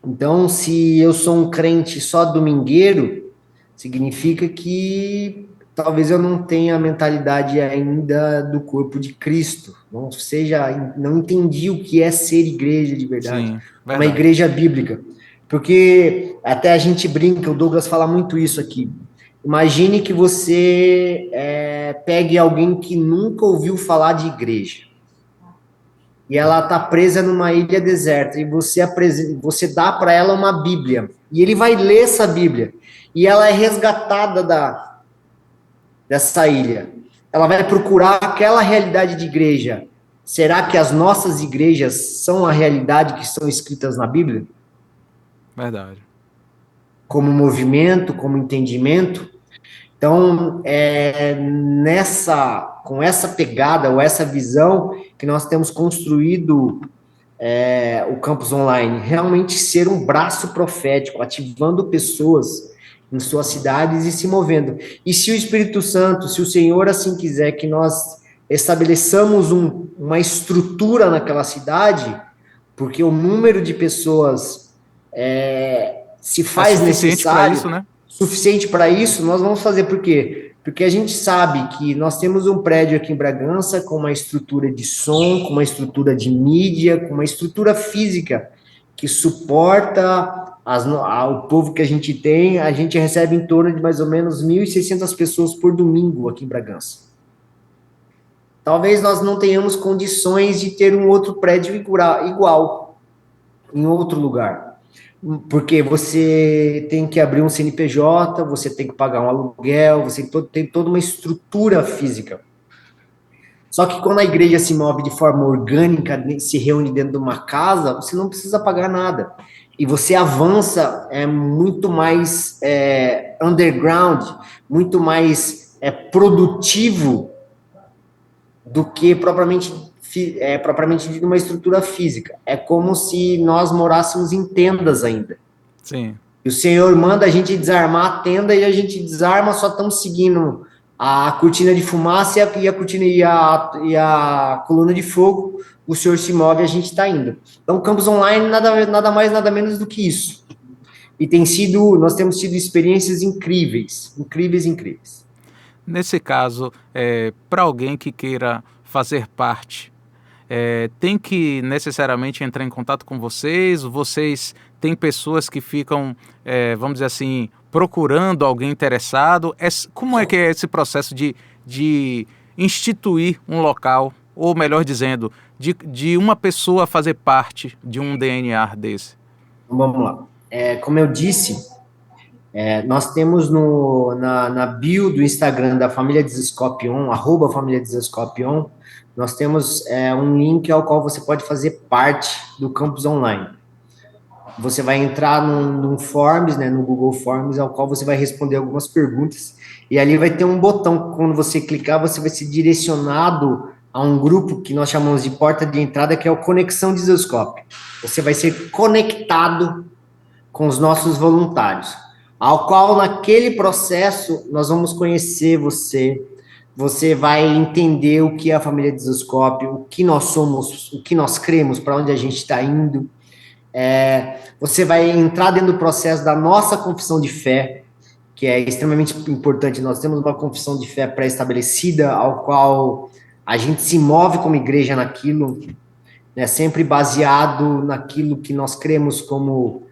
Speaker 2: Então, se eu sou um crente só domingueiro, significa que talvez eu não tenha a mentalidade ainda do corpo de Cristo. Não entendi o que é ser igreja de verdade.
Speaker 1: Sim,
Speaker 2: uma
Speaker 1: verdade.
Speaker 2: igreja bíblica. Porque até a gente brinca, o Douglas fala muito isso aqui. Imagine que você pegue alguém que nunca ouviu falar de igreja. E ela está presa numa ilha deserta. E você dá para ela uma Bíblia. E ele vai ler essa Bíblia. E ela é resgatada dessa ilha. Ela vai procurar aquela realidade de igreja. Será que as nossas igrejas são a realidade que são escritas na Bíblia?
Speaker 1: Verdade.
Speaker 2: Como movimento, como entendimento. Então, com essa pegada ou essa visão que nós temos construído o Campus Online, realmente ser um braço profético, ativando pessoas em suas cidades e se movendo. E se o Espírito Santo, se o Senhor assim quiser que nós estabeleçamos uma estrutura naquela cidade, porque o número de pessoas se faz
Speaker 1: suficiente para
Speaker 2: necessário,
Speaker 1: isso, né?
Speaker 2: suficiente para isso, nós vamos fazer por quê? Porque a gente sabe que nós temos um prédio aqui em Bragança com uma estrutura de som, com uma estrutura de mídia, com uma estrutura física que suporta o povo que a gente recebe em torno de mais ou menos 1.600 pessoas por domingo aqui em Bragança. Talvez nós não tenhamos condições de ter um outro prédio igual em outro lugar. Porque você tem que abrir um CNPJ, você tem que pagar um aluguel, você tem toda uma estrutura física. Só que quando a igreja se move de forma orgânica, se reúne dentro de uma casa, você não precisa pagar nada. E você avança muito mais underground, muito mais produtivo do que propriamente de uma estrutura física. É como se nós morássemos em tendas ainda.
Speaker 1: Sim.
Speaker 2: E o Senhor manda a gente desarmar a tenda e a gente desarma, só estamos seguindo a cortina de fumaça e a cortina e a coluna de fogo. O Senhor se move e a gente está indo. Então, o Campus Online nada mais, nada menos do que isso. E nós temos tido experiências incríveis, incríveis, incríveis.
Speaker 1: Nesse caso, para alguém que queira fazer parte, tem que necessariamente entrar em contato com vocês? Vocês têm pessoas que ficam, vamos dizer assim, procurando alguém interessado? Como é que é esse processo de instituir um local, ou melhor dizendo, de uma pessoa fazer parte de um DNA desse?
Speaker 2: Vamos lá. Como eu disse, nós temos na bio do Instagram da Família Desescopion, @família_desescopion, nós temos um link ao qual você pode fazer parte do Campus Online. Você vai entrar num Forms, no Google Forms, ao qual você vai responder algumas perguntas, e ali vai ter um botão, quando você clicar, você vai ser direcionado a um grupo que nós chamamos de porta de entrada, que é o Conexão Desescope. Você vai ser conectado com os nossos voluntários, ao qual naquele processo nós vamos conhecer você vai entender o que é a família Desescope, o que nós somos, o que nós cremos, para onde a gente está indo. Você vai entrar dentro do processo da nossa confissão de fé, que é extremamente importante. Nós temos uma confissão de fé pré-estabelecida, ao qual a gente se move como igreja naquilo, né, sempre baseado naquilo que nós cremos como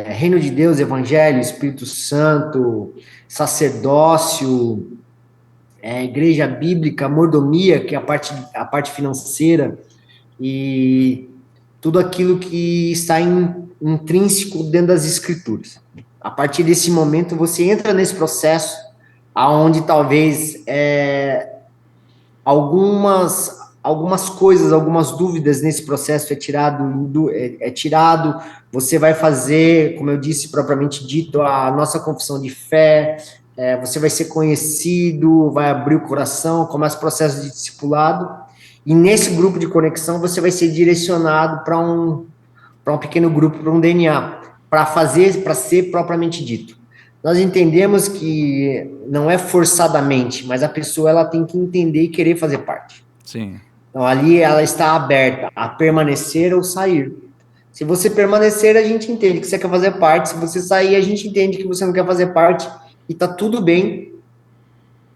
Speaker 2: Reino de Deus, Evangelho, Espírito Santo, sacerdócio, igreja bíblica, mordomia, que é a parte financeira, e tudo aquilo que está intrínseco dentro das escrituras. A partir desse momento, você entra nesse processo aonde talvez algumas coisas, algumas dúvidas nesse processo é tirado. Você vai fazer, como eu disse propriamente dito, a nossa confissão de fé. Você vai ser conhecido, vai abrir o coração, começa o processo de discipulado. E nesse grupo de conexão você vai ser direcionado para um pequeno grupo, para um DNA, para ser propriamente dito. Nós entendemos que não é forçadamente, mas a pessoa ela tem que entender e querer fazer parte.
Speaker 1: Sim.
Speaker 2: Então ali ela está aberta a permanecer ou sair. Se você permanecer, a gente entende que você quer fazer parte. Se você sair, a gente entende que você não quer fazer parte. E tá tudo bem.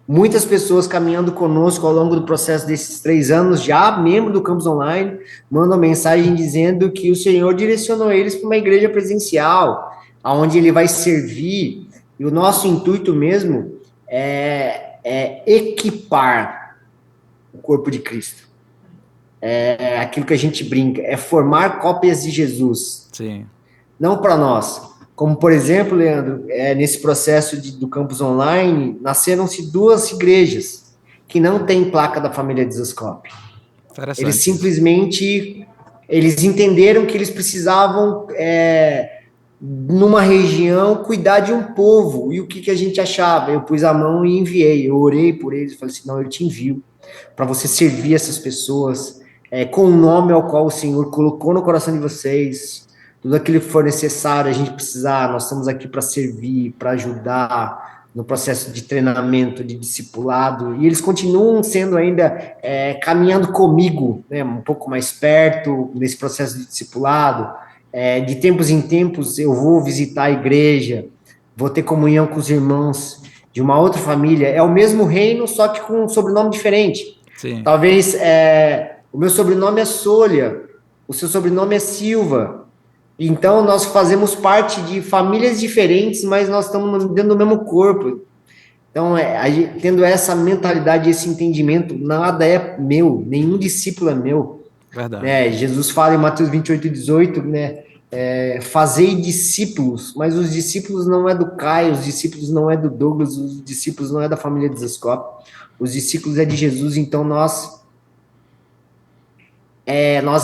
Speaker 2: Muitas pessoas caminhando conosco ao longo do processo desses 3 anos, já membro do Campus Online, mandam mensagem dizendo que o Senhor direcionou eles para uma igreja presencial, aonde ele vai servir. E o nosso intuito mesmo é equipar o corpo de Cristo. É aquilo que a gente brinca, é formar cópias de Jesus.
Speaker 1: Sim.
Speaker 2: Não para nós. Como, por exemplo, Leandro, nesse processo do Campus Online, nasceram-se 2 igrejas que não têm placa da família Desascope. Eles simplesmente entenderam que eles precisavam, numa região, cuidar de um povo. E o que a gente achava? Eu pus a mão e enviei. Eu orei por eles e falei assim, não, eu te envio para você servir essas pessoas com o nome ao qual o Senhor colocou no coração de vocês. Tudo aquilo que for necessário, a gente precisar, nós estamos aqui para servir, para ajudar no processo de treinamento, de discipulado, e eles continuam sendo ainda, caminhando comigo, né, um pouco mais perto, nesse processo de discipulado. De tempos em tempos, eu vou visitar a igreja, vou ter comunhão com os irmãos de uma outra família, é o mesmo reino, só que com um sobrenome diferente.
Speaker 1: Sim.
Speaker 2: Talvez, o meu sobrenome é Sôlia, o seu sobrenome é Silva. Então, nós fazemos parte de famílias diferentes, mas nós estamos dentro do mesmo corpo. Então, tendo essa mentalidade, esse entendimento, nada é meu, nenhum discípulo é meu.
Speaker 1: Verdade.
Speaker 2: Jesus fala em Mateus 28:18, né? Fazei discípulos, mas os discípulos não é do Caio, os discípulos não é do Douglas, os discípulos não é da família de Zascope, os discípulos é de Jesus. Então, nós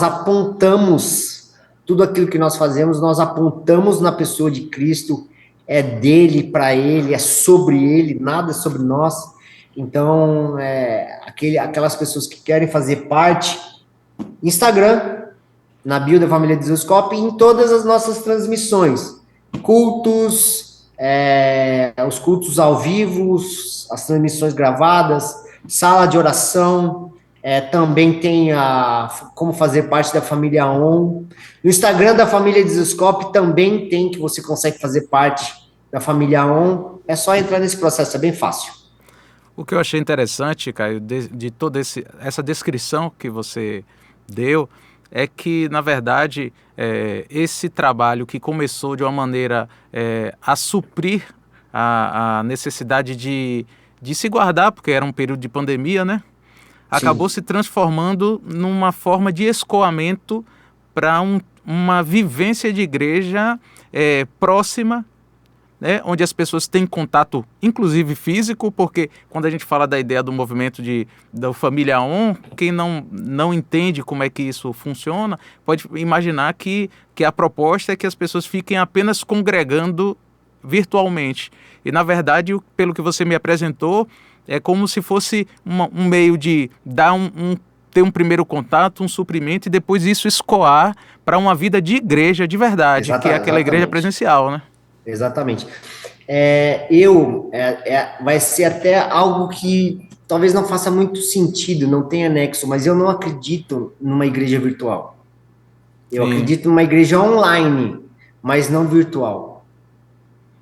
Speaker 2: apontamos tudo aquilo que nós fazemos, nós apontamos na pessoa de Cristo, é dele, para ele, é sobre ele, nada é sobre nós. Então, aquelas pessoas que querem fazer parte, Instagram, na bio da Família de Zascope, e em todas as nossas transmissões, cultos, os cultos ao vivo, as transmissões gravadas, sala de oração, também tem como fazer parte da família ON. No Instagram da família Desascope também tem, que você consegue fazer parte da família ON. É só entrar nesse processo, é bem fácil.
Speaker 1: O que eu achei interessante, Caio, de toda essa descrição que você deu, é que, na verdade, esse trabalho que começou de uma maneira a suprir a necessidade de se guardar, porque era um período de pandemia, né? Acabou se transformando numa forma de escoamento para uma vivência de igreja próxima, né, onde as pessoas têm contato, inclusive físico, porque quando a gente fala da ideia do movimento da Família ON, quem não entende como é que isso funciona, pode imaginar que a proposta é que as pessoas fiquem apenas congregando virtualmente. E, na verdade, pelo que você me apresentou, é como se fosse um meio de dar ter um primeiro contato, um suprimento, e depois isso escoar para uma vida de igreja de verdade, que é aquela igreja presencial, né?
Speaker 2: Exatamente. Vai ser até algo que talvez não faça muito sentido, não tenha nexo, mas eu não acredito numa igreja virtual. Eu
Speaker 1: Sim,
Speaker 2: acredito numa igreja online, mas não virtual.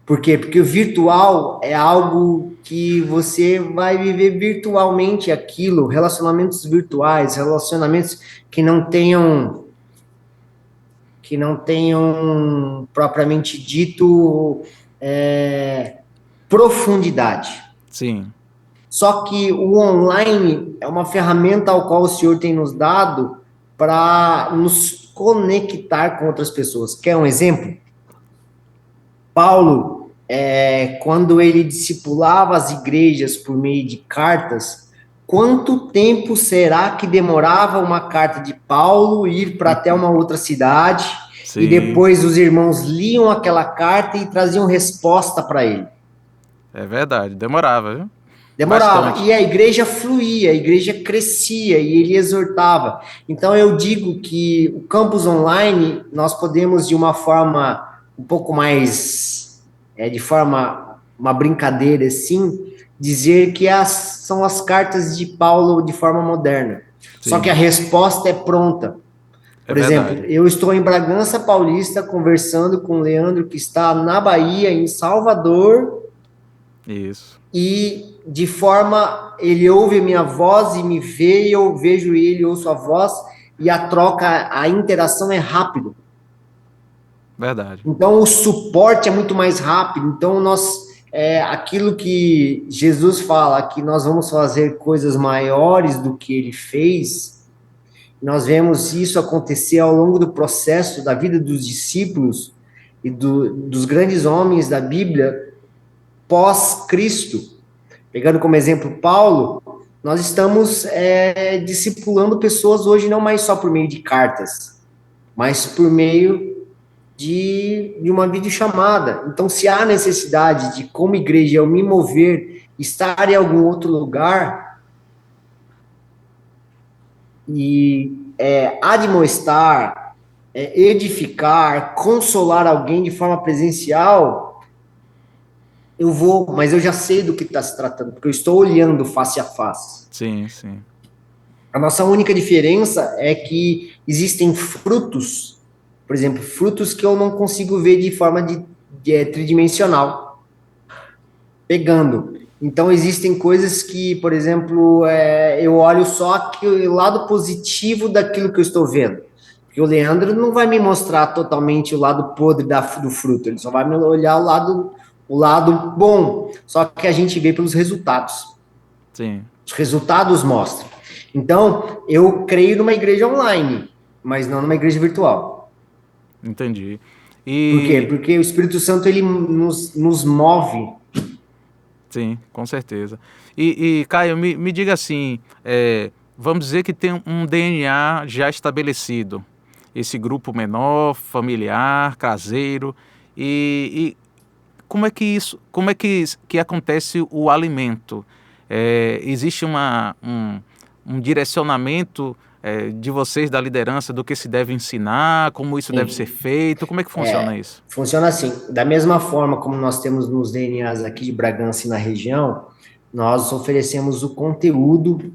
Speaker 2: Por quê? Porque o virtual é algo que você vai viver virtualmente aquilo, relacionamentos virtuais, relacionamentos que não tenham propriamente dito profundidade.
Speaker 1: sim.
Speaker 2: Só que o online é uma ferramenta ao qual o Senhor tem nos dado para nos conectar com outras pessoas. Quer um exemplo? Paulo, quando ele discipulava as igrejas por meio de cartas, quanto tempo será que demorava uma carta de Paulo ir para até uma outra cidade e
Speaker 1: Sim,
Speaker 2: depois os irmãos liam aquela carta e traziam resposta para ele?
Speaker 1: é verdade. Demorava, viu?
Speaker 2: Demorava.
Speaker 1: Bastante.
Speaker 2: E a igreja fluía, a igreja crescia e ele exortava. Então eu digo que o campus online nós podemos de uma forma um pouco mais, de forma, uma brincadeira assim, dizer que são as cartas de Paulo de forma moderna. Só que a
Speaker 1: Sim,
Speaker 2: resposta é pronta.
Speaker 1: é
Speaker 2: Por exemplo,
Speaker 1: verdade.
Speaker 2: eu estou em Bragança Paulista conversando com o Leandro que está na Bahia, em Salvador,
Speaker 1: Isso.
Speaker 2: e de forma ele ouve a minha voz e me vê, e eu vejo ele, ouço a voz, e a troca, a interação é rápido.
Speaker 1: Verdade.
Speaker 2: Então o suporte é muito mais rápido. Então aquilo que Jesus fala, que nós vamos fazer coisas maiores do que ele fez, nós vemos isso acontecer ao longo do processo da vida dos discípulos e dos grandes homens da Bíblia pós-Cristo. Pegando como exemplo Paulo, nós estamos discipulando pessoas hoje não mais só por meio de cartas, mas por meio de uma videochamada. Então, se há necessidade de, como igreja, eu me mover, estar em algum outro lugar e admoestar, edificar, consolar alguém de forma presencial, eu vou, mas eu já sei do que está se tratando, porque eu estou olhando face a face.
Speaker 1: Sim, sim.
Speaker 2: A nossa única diferença é que existem frutos, por exemplo, frutos que eu não consigo ver de forma tridimensional, pegando. Então, existem coisas que, por exemplo, eu olho só o lado positivo daquilo que eu estou vendo. Porque o Leandro não vai me mostrar totalmente o lado podre do fruto, ele só vai me olhar o lado bom. Só que a gente vê pelos resultados.
Speaker 1: Sim,
Speaker 2: Os resultados mostram. Então, eu creio numa igreja online, mas não numa igreja virtual.
Speaker 1: entendi.
Speaker 2: Por quê?
Speaker 1: E
Speaker 2: Porque o Espírito Santo, ele nos move.
Speaker 1: sim, com certeza. Caio, me diga assim, vamos dizer que tem um DNA já estabelecido, esse grupo menor, familiar, caseiro, e como é que acontece o alimento? Existe um direcionamento de vocês da liderança do que se deve ensinar, como isso deve ser
Speaker 2: Sim.
Speaker 1: feito? Como é que funciona isso?
Speaker 2: Funciona assim. Da mesma forma como nós temos nos DNAs aqui de Bragança e na região, nós oferecemos o conteúdo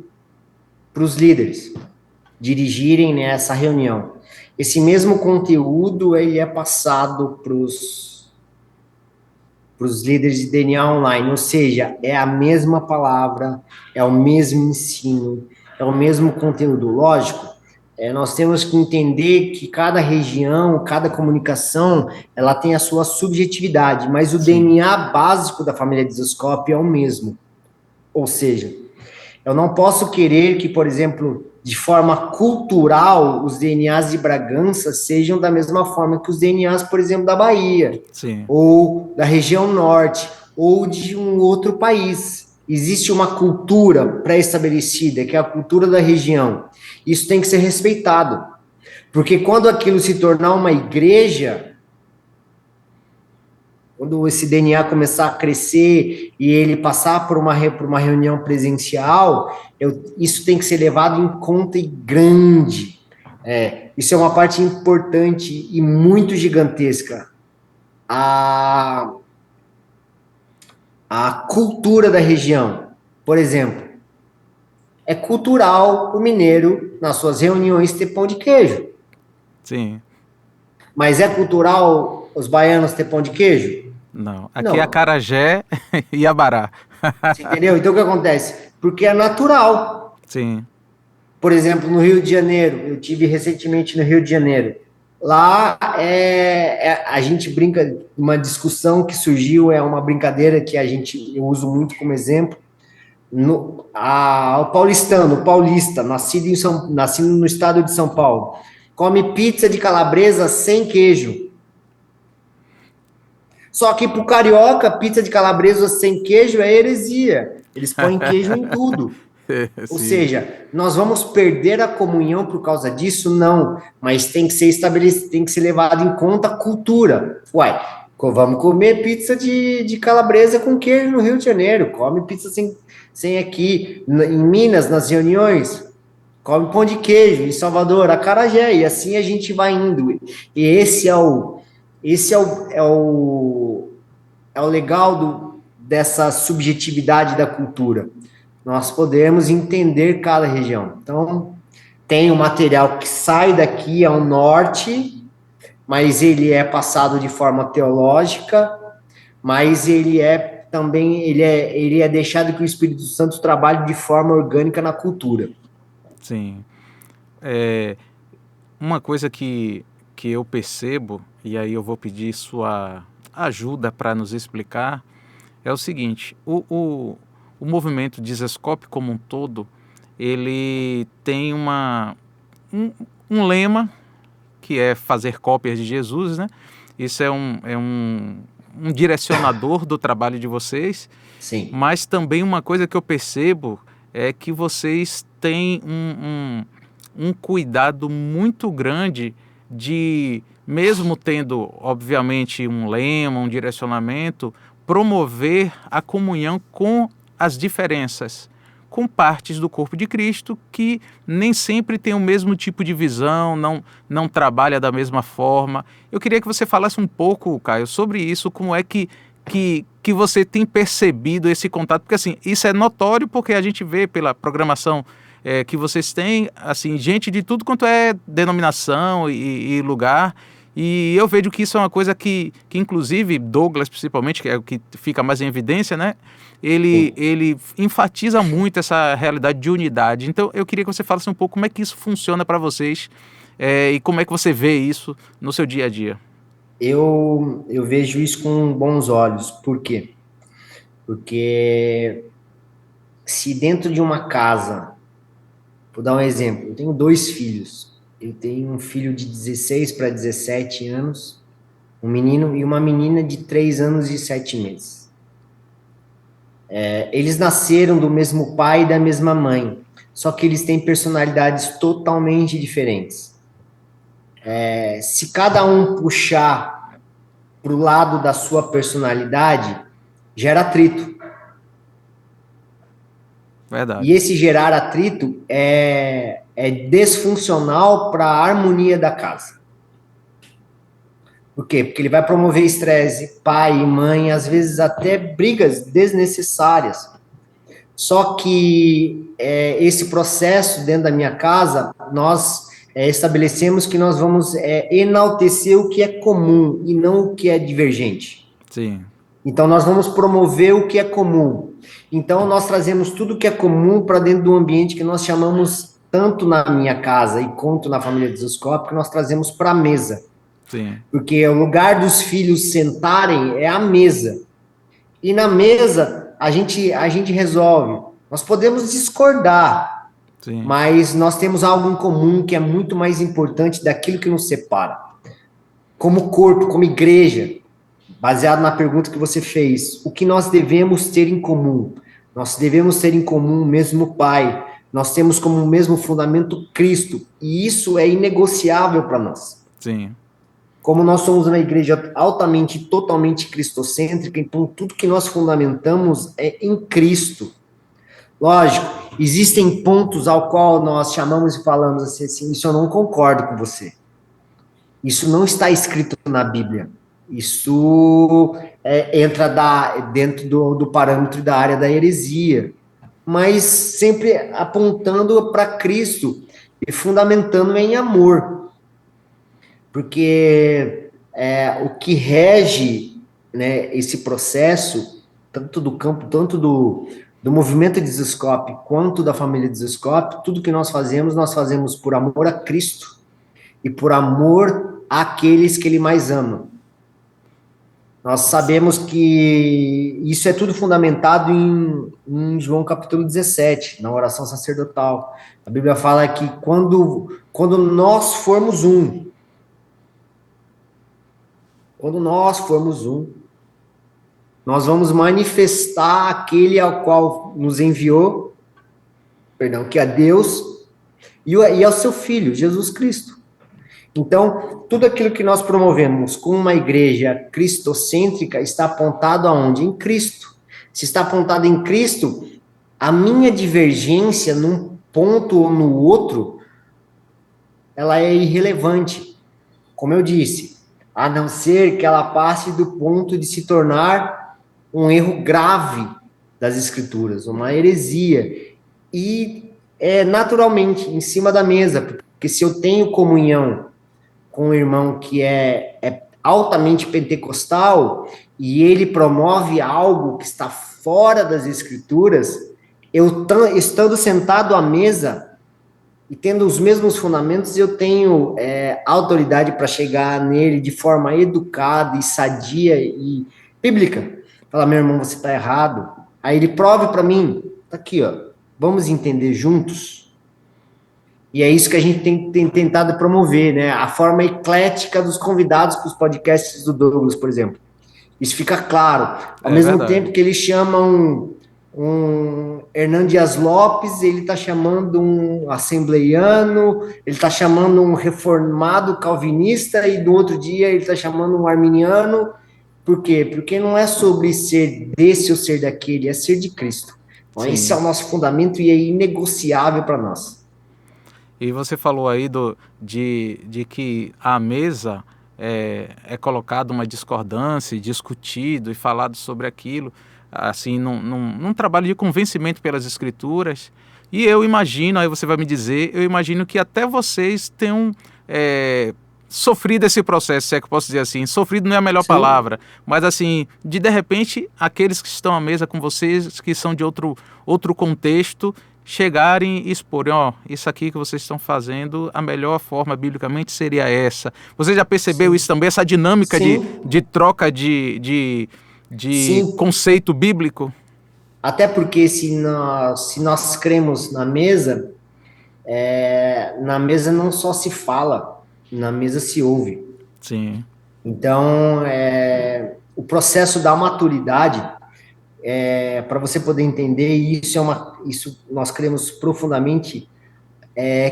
Speaker 2: para os líderes dirigirem nessa reunião. Esse mesmo conteúdo ele é passado para os líderes de DNA online, ou seja, é a mesma palavra, é o mesmo ensino, é o mesmo conteúdo. Lógico, nós temos que entender que cada região, cada comunicação, ela tem a sua subjetividade, mas o
Speaker 1: Sim,
Speaker 2: DNA básico da família Dizoscope é o mesmo. Ou seja, eu não posso querer que, por exemplo, de forma cultural, os DNAs de Bragança sejam da mesma forma que os DNAs, por exemplo, da Bahia,
Speaker 1: sim,
Speaker 2: ou da região norte, ou de um outro país. Existe uma cultura pré-estabelecida, que é a cultura da região. Isso tem que ser respeitado. Porque quando aquilo se tornar uma igreja, quando esse DNA começar a crescer e ele passar por uma reunião presencial, isso tem que ser levado em conta e grande. Isso é uma parte importante e muito gigantesca. A, a cultura da região, por exemplo, é cultural o mineiro, nas suas reuniões, ter pão de queijo.
Speaker 1: Sim.
Speaker 2: Mas é cultural os baianos ter pão de queijo?
Speaker 1: Não. Aqui é
Speaker 2: Não.
Speaker 1: acarajé e abará.
Speaker 2: Você entendeu? Então o que acontece? Porque é natural.
Speaker 1: Sim.
Speaker 2: Por exemplo, no Rio de Janeiro, eu tive recentemente no Rio de Janeiro. Lá a gente brinca, uma discussão que surgiu, é uma brincadeira que eu uso muito como exemplo. O paulistano, o paulista, nascido no estado de São Paulo, come pizza de calabresa sem queijo. Só que para o carioca, pizza de calabresa sem queijo é heresia. Eles põem queijo em tudo. Ou
Speaker 1: Sim.
Speaker 2: seja, nós vamos perder a comunhão por causa disso? Não, mas tem que ser estabelecido, tem que ser levado em conta a cultura. Uai, vamos comer pizza de calabresa com queijo no Rio de Janeiro, come pizza sem aqui. Em Minas, nas reuniões, come pão de queijo, em Salvador, acarajé, e assim a gente vai indo. E esse é o legal dessa subjetividade da cultura. Nós podemos entender cada região. Então, tem o material que sai daqui ao norte, mas ele é passado de forma teológica, mas ele é também, ele é deixado que o Espírito Santo trabalhe de forma orgânica na cultura.
Speaker 1: Sim. Uma coisa que eu percebo, e aí eu vou pedir sua ajuda para nos explicar, é o seguinte: o movimento Dizescope como um todo, ele tem um lema que é fazer cópias de Jesus, né? Isso é um direcionador do trabalho de vocês,
Speaker 2: Sim.
Speaker 1: mas também uma coisa que eu percebo é que vocês têm um cuidado muito grande de, mesmo tendo, obviamente, um lema, um direcionamento, promover a comunhão com as diferenças, com partes do corpo de Cristo que nem sempre tem o mesmo tipo de visão, não trabalha da mesma forma. Eu queria que você falasse um pouco, Caio, sobre isso, como é que você tem percebido esse contato, porque assim, isso é notório porque a gente vê pela programação que vocês têm, assim, gente de tudo quanto é denominação e lugar, e eu vejo que isso é uma coisa que inclusive Douglas, principalmente, que é o que fica mais em evidência, né? Ele enfatiza muito essa realidade de unidade. Então, eu queria que você falasse um pouco como é que isso funciona para vocês e como é que você vê isso no seu dia a dia.
Speaker 2: Eu vejo isso com bons olhos. Por quê? Porque se dentro de uma casa, vou dar um exemplo, eu tenho 2 filhos. Eu tenho um filho de 16 para 17 anos, um menino e uma menina de 3 anos e 7 meses. Eles nasceram do mesmo pai e da mesma mãe, só que eles têm personalidades totalmente diferentes. Se cada um puxar para o lado da sua personalidade, gera atrito. E
Speaker 1: Verdade.
Speaker 2: esse gerar atrito é desfuncional para a harmonia da casa. Por quê? Porque ele vai promover estresse, pai e mãe, às vezes até brigas desnecessárias. Só que esse processo dentro da minha casa, nós estabelecemos que nós vamos enaltecer o que é comum e não o que é divergente.
Speaker 1: Sim.
Speaker 2: Então, nós vamos promover o que é comum. Então, nós trazemos tudo que é comum para dentro do ambiente que nós chamamos, tanto na minha casa e quanto na família Dizescope, que nós trazemos para a mesa.
Speaker 1: Sim.
Speaker 2: Porque o lugar dos filhos sentarem é a mesa. E na mesa, a gente resolve. Nós podemos discordar,
Speaker 1: Sim.
Speaker 2: mas nós temos algo em comum que é muito mais importante daquilo que nos separa. Como corpo, como igreja, baseado na pergunta que você fez, o que nós devemos ter em comum? Nós devemos ter em comum o mesmo Pai, nós temos como mesmo fundamento Cristo, e isso é inegociável para nós.
Speaker 1: Sim.
Speaker 2: Como nós somos uma igreja altamente, totalmente cristocêntrica, então tudo que nós fundamentamos é em Cristo. Lógico, existem pontos ao qual nós chamamos e falamos assim, isso eu não concordo com você. Isso não está escrito na Bíblia. Isso entra dentro do parâmetro da área da heresia, mas sempre apontando para Cristo e fundamentando em amor. porque o que rege, né, esse processo, tanto do campo, tanto do movimento Dizascope, quanto da família Dizascope, tudo que nós fazemos por amor a Cristo e por amor àqueles que Ele mais ama. Nós sabemos que isso é tudo fundamentado em João capítulo 17, na oração sacerdotal. A Bíblia fala que quando nós formos nós vamos manifestar aquele ao qual nos enviou, perdão, que é Deus, e ao seu Filho, Jesus Cristo. Então, tudo aquilo que nós promovemos com uma igreja cristocêntrica está apontado aonde? Em Cristo. Se está apontado em Cristo, a minha divergência num ponto ou no outro, ela é irrelevante. Como eu disse, a não ser que ela passe do ponto de se tornar um erro grave das Escrituras, uma heresia. E naturalmente, em cima da mesa, porque se eu tenho comunhão com um irmão que é altamente pentecostal e ele promove algo que está fora das Escrituras, eu estando sentado à mesa e tendo os mesmos fundamentos, eu tenho autoridade para chegar nele de forma educada e sadia e bíblica. Falar, meu irmão, você está errado. Aí ele prove para mim, tá aqui, ó, vamos entender juntos. E é isso que a gente tem tentado promover, né? A forma eclética dos convidados para os podcasts do Douglas, por exemplo. Isso fica claro. Ao mesmo tempo que ele chama um Hernan Dias Lopes, ele está chamando um assembleiano, ele está chamando um reformado calvinista, e do outro dia ele está chamando um arminiano. Por quê? Porque não é sobre ser desse ou ser daquele, é ser de Cristo. Então, esse é o nosso fundamento e é inegociável para nós.
Speaker 1: E você falou aí de que à mesa é colocado uma discordância, discutido e falado sobre aquilo, assim, num trabalho de convencimento pelas Escrituras. E eu imagino, aí você vai me dizer, eu imagino que até vocês tenham sofrido esse processo, se é que eu posso dizer assim. Sofrido não é a melhor palavra, mas assim, de repente, aqueles que estão à mesa com vocês, que são de outro contexto, chegarem e exporem, isso aqui que vocês estão fazendo, a melhor forma biblicamente seria essa. Você já percebeu isso também, essa dinâmica de troca de conceito bíblico?
Speaker 2: Até porque se nós cremos na mesa não só se fala, na mesa se ouve.
Speaker 1: Sim.
Speaker 2: Então, o processo da maturidade, para você poder entender, isso nós cremos profundamente,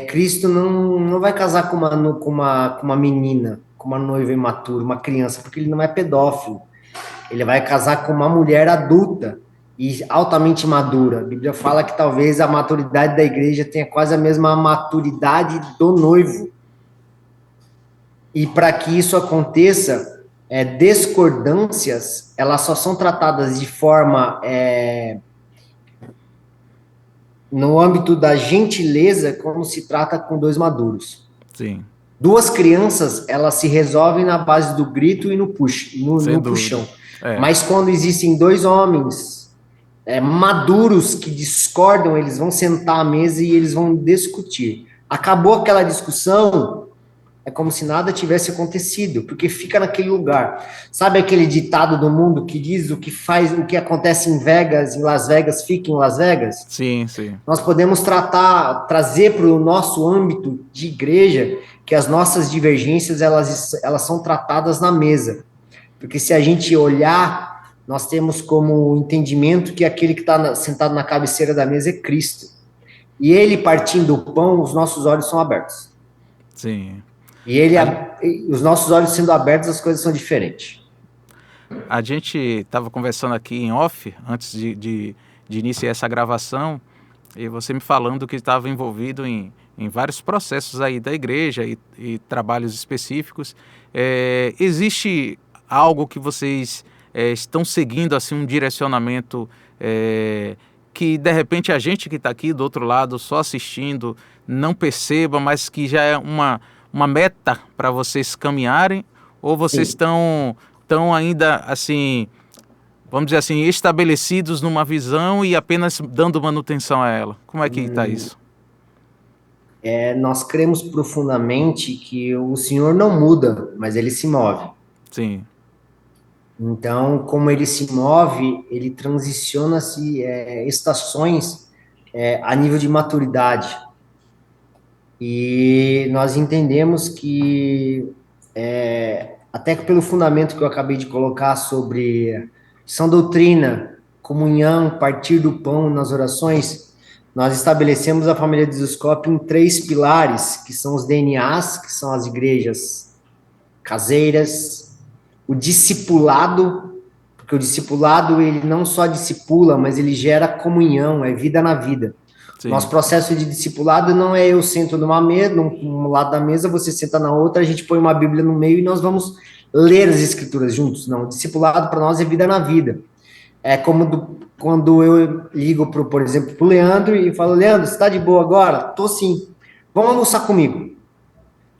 Speaker 2: Cristo não vai casar com uma menina, com uma noiva imatura, uma criança, porque ele não é pedófilo. Ele vai casar com uma mulher adulta e altamente madura. A Bíblia fala que talvez a maturidade da igreja tenha quase a mesma maturidade do noivo. E para que isso aconteça, discordâncias, elas só são tratadas de forma no âmbito da gentileza, como se trata com dois maduros.
Speaker 1: Sim.
Speaker 2: Duas crianças, elas se resolvem na base do grito e no puxão. Mas quando existem dois homens maduros que discordam, eles vão sentar à mesa e eles vão discutir. Acabou aquela discussão, é como se nada tivesse acontecido, porque fica naquele lugar. Sabe aquele ditado do mundo que diz o que acontece em Las Vegas, fica em Las Vegas?
Speaker 1: Sim, sim.
Speaker 2: Nós podemos trazer para o nosso âmbito de igreja que as nossas divergências, elas são tratadas na mesa. Porque se a gente olhar, nós temos como entendimento que aquele que está sentado na cabeceira da mesa é Cristo. E ele partindo o pão, os nossos olhos são abertos.
Speaker 1: Sim.
Speaker 2: E os nossos olhos sendo abertos, as coisas são diferentes.
Speaker 1: A gente estava conversando aqui em off, antes de iniciar essa gravação, e você me falando que estava envolvido em vários processos aí da igreja e trabalhos específicos. Existe algo que vocês estão seguindo, assim, um direcionamento que, de repente, a gente que está aqui do outro lado, só assistindo, não perceba, mas que já é uma uma meta para vocês caminharem? Ou vocês estão ainda, assim, vamos dizer assim, estabelecidos numa visão e apenas dando manutenção a ela? Como é que está isso?
Speaker 2: Nós cremos profundamente que o Senhor não muda, mas ele se move.
Speaker 1: Sim,
Speaker 2: Então, como ele se move, ele transiciona-se estações a nível de maturidade. E nós entendemos que, até que pelo fundamento que eu acabei de colocar sobre sã doutrina, comunhão, partir do pão nas orações, nós estabelecemos a família de Zoscope em 3 pilares, que são os DNAs, que são as igrejas caseiras, o discipulado, porque o discipulado, ele não só discipula, mas ele gera comunhão, é vida na vida.
Speaker 1: sim.
Speaker 2: Nosso processo de discipulado não é eu sento numa mesa, num lado da mesa, você senta na outra, a gente põe uma Bíblia no meio e nós vamos ler as escrituras juntos. Não, o discipulado para nós é vida na vida. É como quando eu ligo, por exemplo, para o Leandro e falo, Leandro, você está de boa agora? Tô sim. Vamos almoçar comigo.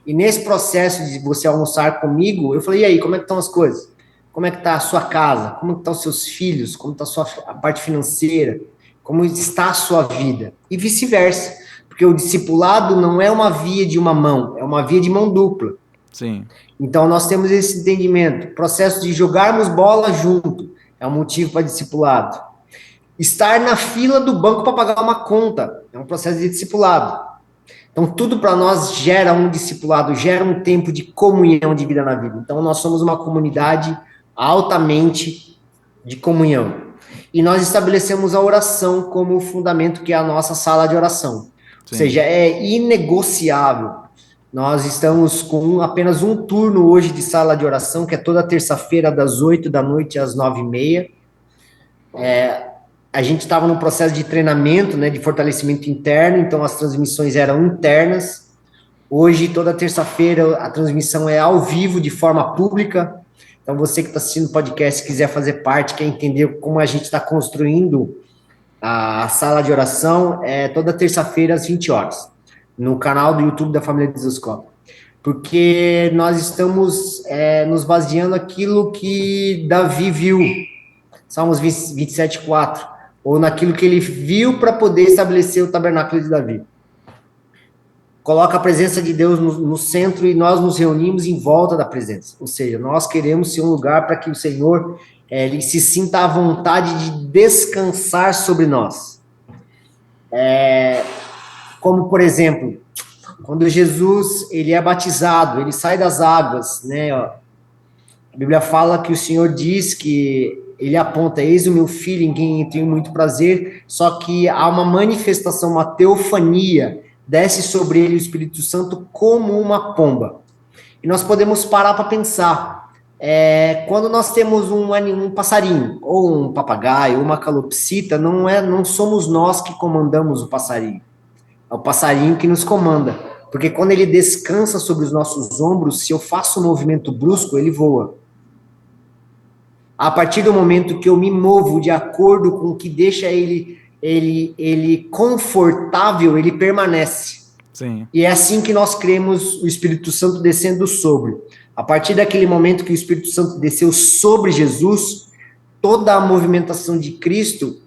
Speaker 2: E nesse processo de você almoçar comigo, eu falei, e aí, como é que estão as coisas? Como é que está a sua casa? Como estão os seus filhos? Como está a parte financeira? Como está a sua vida? E vice-versa. Porque o discipulado não é uma via de uma mão, é uma via de mão dupla.
Speaker 1: Sim.
Speaker 2: Então, nós temos esse entendimento. O processo de jogarmos bola junto é um motivo para discipulado. Estar na fila do banco para pagar uma conta é um processo de discipulado. Então, tudo para nós gera um discipulado, gera um tempo de comunhão de vida na vida. Então, nós somos uma comunidade altamente de comunhão. E nós estabelecemos a oração como fundamento, que é a nossa sala de oração. Sim. Ou seja, é inegociável. Nós estamos com apenas um turno hoje de sala de oração, que é toda terça-feira, das 8 da noite às 9h30. A gente estava num processo de treinamento, né, de fortalecimento interno, então as transmissões eram internas. Hoje, toda terça-feira, a transmissão é ao vivo, de forma pública. Então, você que está assistindo o podcast, quiser fazer parte, quer entender como a gente está construindo a sala de oração, é toda terça-feira, às 20 horas, no canal do YouTube da Família de Zoscope. Porque nós estamos nos baseando naquilo que Davi viu, Salmos 27:4, ou naquilo que ele viu para poder estabelecer o tabernáculo de Davi. Coloca a presença de Deus no centro e nós nos reunimos em volta da presença. Ou seja, nós queremos ser um lugar para que o Senhor ele se sinta à vontade de descansar sobre nós. Como, por exemplo, quando Jesus ele é batizado, ele sai das águas, né? A Bíblia fala que o Senhor diz que ele aponta, eis o meu filho em quem eu tenho muito prazer, só que há uma manifestação, uma teofania, desce sobre ele o Espírito Santo como uma pomba. E nós podemos parar para pensar, quando nós temos um passarinho, ou um papagaio, ou uma calopsita, não somos nós que comandamos o passarinho, é o passarinho que nos comanda, porque quando ele descansa sobre os nossos ombros, se eu faço um movimento brusco, ele voa. A partir do momento que eu me movo de acordo com o que deixa ele confortável, ele permanece.
Speaker 1: Sim.
Speaker 2: E é assim que nós cremos o Espírito Santo descendo sobre. A partir daquele momento que o Espírito Santo desceu sobre Jesus, toda a movimentação de Cristo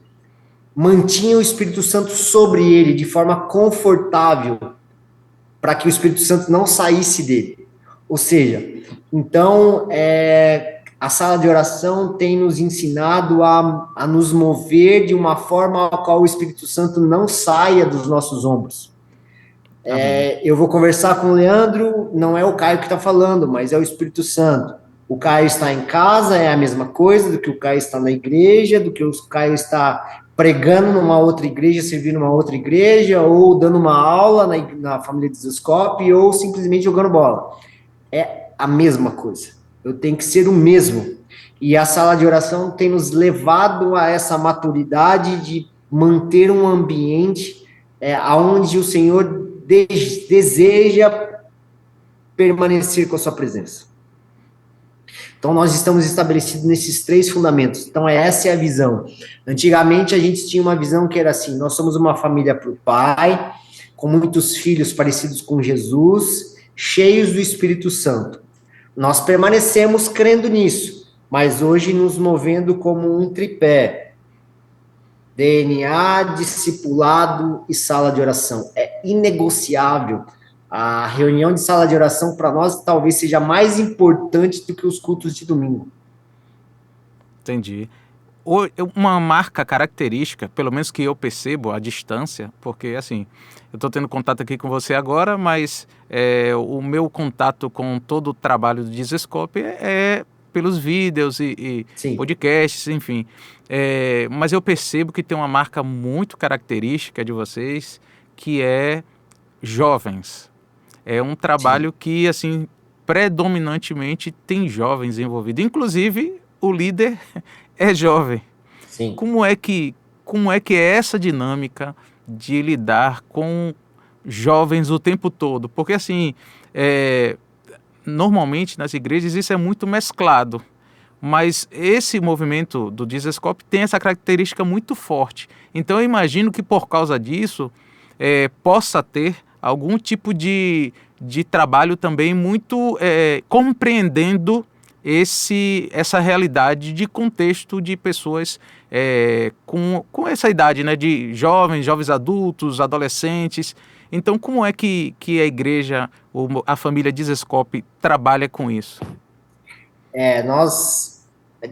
Speaker 2: mantinha o Espírito Santo sobre ele, de forma confortável, para que o Espírito Santo não saísse dele. Ou seja, então, a sala de oração tem nos ensinado a nos mover de uma forma a qual o Espírito Santo não saia dos nossos ombros. Eu vou conversar com o Leandro, não é o Caio que está falando, mas é o Espírito Santo. O Caio está em casa, é a mesma coisa do que o Caio está na igreja, do que o Caio está pregando numa outra igreja, servindo numa outra igreja, ou dando uma aula na família de Zoscope, ou simplesmente jogando bola. É a mesma coisa. Eu tenho que ser o mesmo. E a sala de oração tem nos levado a essa maturidade de manter um ambiente onde o Senhor deseja permanecer com a sua presença. Então, nós estamos estabelecidos nesses 3 fundamentos. Então, essa é a visão. Antigamente, a gente tinha uma visão que era assim, nós somos uma família para o Pai, com muitos filhos parecidos com Jesus, cheios do Espírito Santo. Nós permanecemos crendo nisso, mas hoje nos movendo como um tripé: DNA, discipulado e sala de oração. É inegociável. A reunião de sala de oração para nós talvez seja mais importante do que os cultos de domingo.
Speaker 1: Entendi. Uma marca característica, pelo menos que eu percebo à distância, porque assim, eu estou tendo contato aqui com você agora, mas o meu contato com todo o trabalho do Dizescope é pelos vídeos e podcasts, enfim. Mas eu percebo que tem uma marca muito característica de vocês, que é jovens. É um trabalho que, assim, predominantemente tem jovens envolvidos. Inclusive, o líder é jovem.
Speaker 2: Sim.
Speaker 1: Como é que é essa dinâmica de lidar com jovens o tempo todo? Porque, assim, normalmente nas igrejas isso é muito mesclado, mas esse movimento do Dizescope tem essa característica muito forte. Então eu imagino que por causa disso possa ter algum tipo de trabalho também muito compreendendo essa realidade de contexto de pessoas com essa idade, né, de jovens adultos, adolescentes. Então, como é que a igreja, ou a família Dizescope, trabalha com isso?
Speaker 2: Nós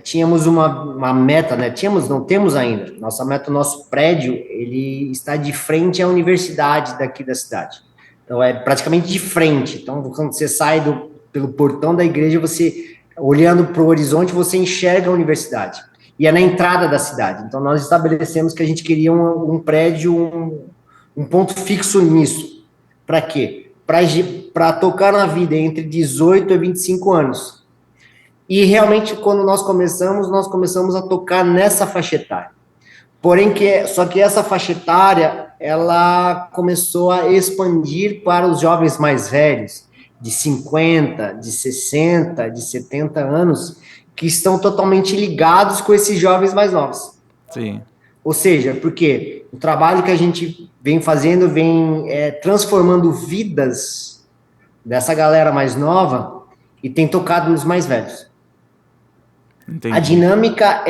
Speaker 2: tínhamos uma meta, né? Não temos ainda. Nossa meta, o nosso prédio, ele está de frente à universidade daqui da cidade. Então, é praticamente de frente. Então, quando você sai pelo portão da igreja, você, olhando para o horizonte, você enxerga a universidade. E é na entrada da cidade. Então, nós estabelecemos que a gente queria um prédio, um ponto fixo nisso. Para quê? Para tocar na vida entre 18 e 25 anos. E realmente, quando nós começamos a tocar nessa faixa etária. Porém, só que essa faixa etária, ela começou a expandir para os jovens mais velhos, de 50, de 60, de 70 anos, que estão totalmente ligados com esses jovens mais novos.
Speaker 1: Sim.
Speaker 2: Ou seja, porque o trabalho que a gente vem fazendo vem transformando vidas dessa galera mais nova e tem tocado nos mais velhos.
Speaker 1: Entendi.
Speaker 2: A dinâmica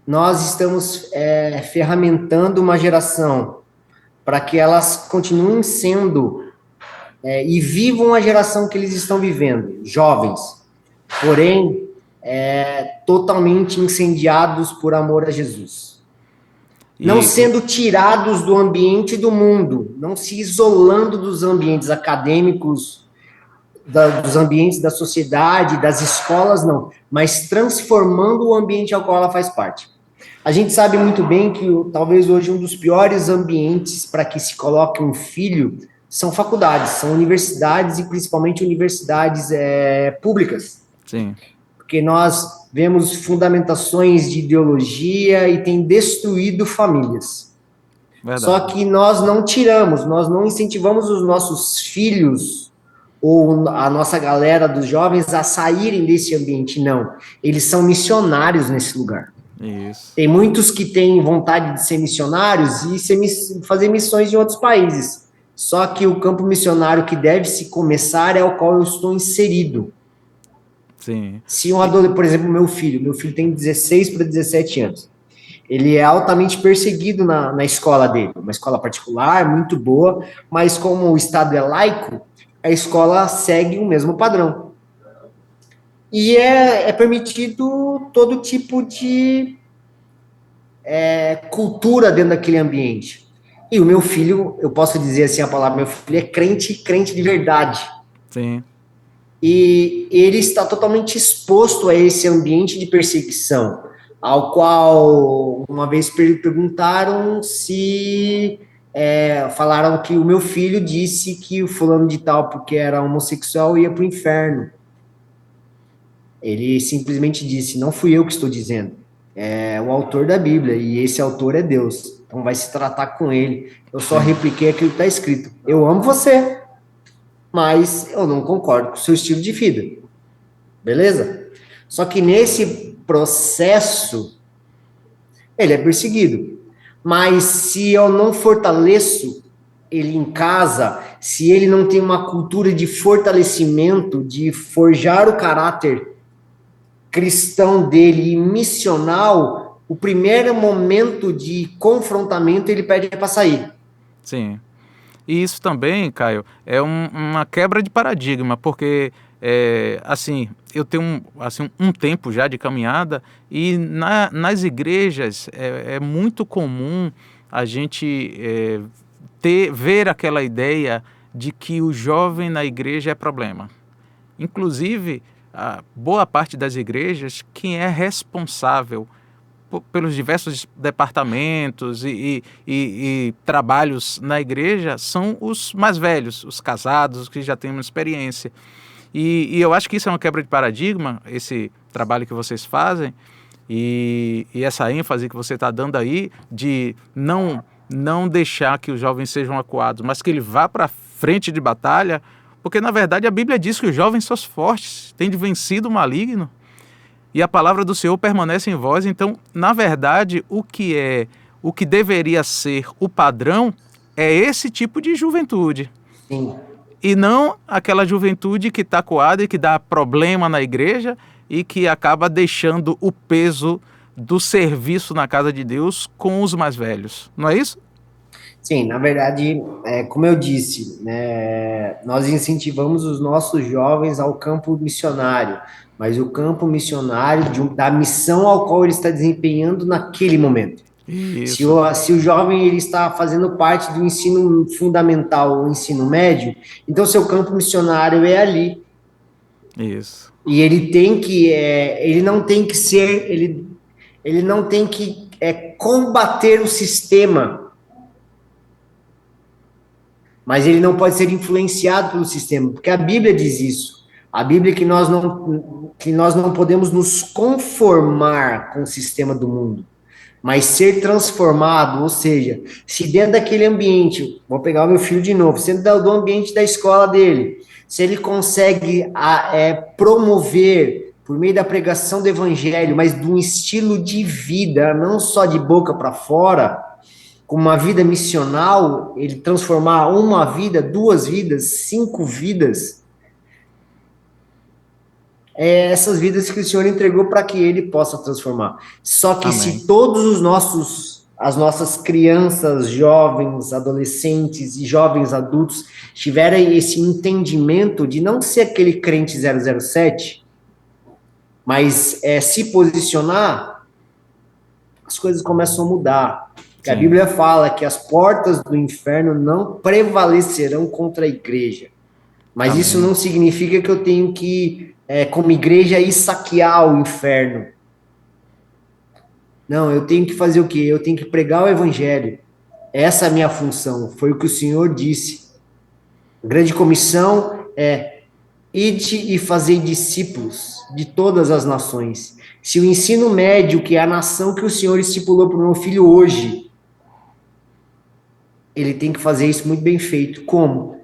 Speaker 2: nós estamos ferramentando uma geração para que elas continuem sendo e vivam a geração que eles estão vivendo, jovens, porém totalmente incendiados por amor a Jesus. Não sendo tirados do ambiente do mundo, não se isolando dos ambientes acadêmicos, dos ambientes da sociedade, das escolas, não, mas transformando o ambiente ao qual ela faz parte. A gente sabe muito bem que talvez hoje um dos piores ambientes para que se coloque um filho são faculdades, são universidades e principalmente universidades públicas.
Speaker 1: Sim.
Speaker 2: Porque nós vemos fundamentações de ideologia e tem destruído famílias. Verdade. Só que nós não tiramos, nós não incentivamos os nossos filhos ou a nossa galera dos jovens a saírem desse ambiente, não. Eles são missionários nesse lugar.
Speaker 1: Isso.
Speaker 2: Tem muitos que têm vontade de ser missionários e fazer missões em outros países. Só que o campo missionário que deve se começar é o qual eu estou inserido.
Speaker 1: Sim.
Speaker 2: Se por exemplo, meu filho tem 16 para 17 anos. Ele é altamente perseguido na escola dele, uma escola particular, muito boa, mas como o Estado é laico, a escola segue o mesmo padrão. E é permitido todo tipo de cultura dentro daquele ambiente. E o meu filho, eu posso dizer assim a palavra, meu filho é crente de verdade.
Speaker 1: Sim.
Speaker 2: E ele está totalmente exposto a esse ambiente de perseguição, ao qual uma vez perguntaram se... falaram que o meu filho disse que o fulano de tal, porque era homossexual, ia para o inferno. Ele simplesmente disse, não fui eu que estou dizendo, é o autor da Bíblia, e esse autor é Deus, então vai se tratar com ele. Eu só repliquei aquilo que está escrito. Eu amo você, mas eu não concordo com o seu estilo de vida. Beleza? Só que nesse processo, ele é perseguido. Mas se eu não fortaleço ele em casa, se ele não tem uma cultura de fortalecimento, de forjar o caráter cristão dele e missional, o primeiro momento de confrontamento ele pede para sair.
Speaker 1: Sim. E isso também, Caio, é uma quebra de paradigma, porque, assim, eu tenho assim, um tempo já de caminhada e nas igrejas é muito comum a gente ver aquela ideia de que o jovem na igreja é problema. Inclusive, a boa parte das igrejas, quem é responsável pelos diversos departamentos e trabalhos na igreja são os mais velhos, os casados, os que já têm uma experiência. E eu acho que isso é uma quebra de paradigma, esse trabalho que vocês fazem e essa ênfase que você está dando aí de não deixar que os jovens sejam acuados, mas que ele vá para a frente de batalha, porque na verdade a Bíblia diz que os jovens são os fortes, têm vencido o maligno. E a palavra do Senhor permanece em vós. Então, na verdade, o que deveria ser o padrão é esse tipo de juventude.
Speaker 2: Sim.
Speaker 1: E não aquela juventude que está coada e que dá problema na igreja e que acaba deixando o peso do serviço na casa de Deus com os mais velhos. Não é isso?
Speaker 2: Sim, na verdade, como eu disse, né, nós incentivamos os nossos jovens ao campo missionário, mas o campo missionário da missão ao qual ele está desempenhando naquele momento.
Speaker 1: Isso,
Speaker 2: Se o jovem ele está fazendo parte do ensino fundamental ou ensino médio, então seu campo missionário é ali.
Speaker 1: isso.
Speaker 2: E ele tem que, ele não tem que ser, ele não tem que combater o sistema, mas ele não pode ser influenciado pelo sistema, porque a Bíblia diz isso. A Bíblia é que nós não podemos nos conformar com o sistema do mundo, mas ser transformado, ou seja, se dentro daquele ambiente, vou pegar o meu filho de novo, dentro do ambiente da escola dele, se ele consegue promover, por meio da pregação do evangelho, mas de um estilo de vida, não só de boca para fora, com uma vida missional, ele transformar uma vida, duas vidas, cinco vidas, essas vidas que o Senhor entregou para que ele possa transformar. Só que
Speaker 1: Amém.
Speaker 2: se todos as nossas crianças, jovens, adolescentes e jovens adultos tiverem esse entendimento de não ser aquele crente 007, mas se posicionar, as coisas começam a mudar. Porque a
Speaker 1: Sim.
Speaker 2: Bíblia fala que as portas do inferno não prevalecerão contra a igreja. Mas isso
Speaker 1: Amém.
Speaker 2: não significa que eu tenho que, como igreja, ir saquear o inferno. Não, eu tenho que fazer o quê? Eu tenho que pregar o evangelho. Essa é a minha função. Foi o que o Senhor disse. A grande comissão é: ide e fazei discípulos de todas as nações. Se o ensino médio, que é a nação que o Senhor estipulou para o meu filho hoje, ele tem que fazer isso muito bem feito. Como?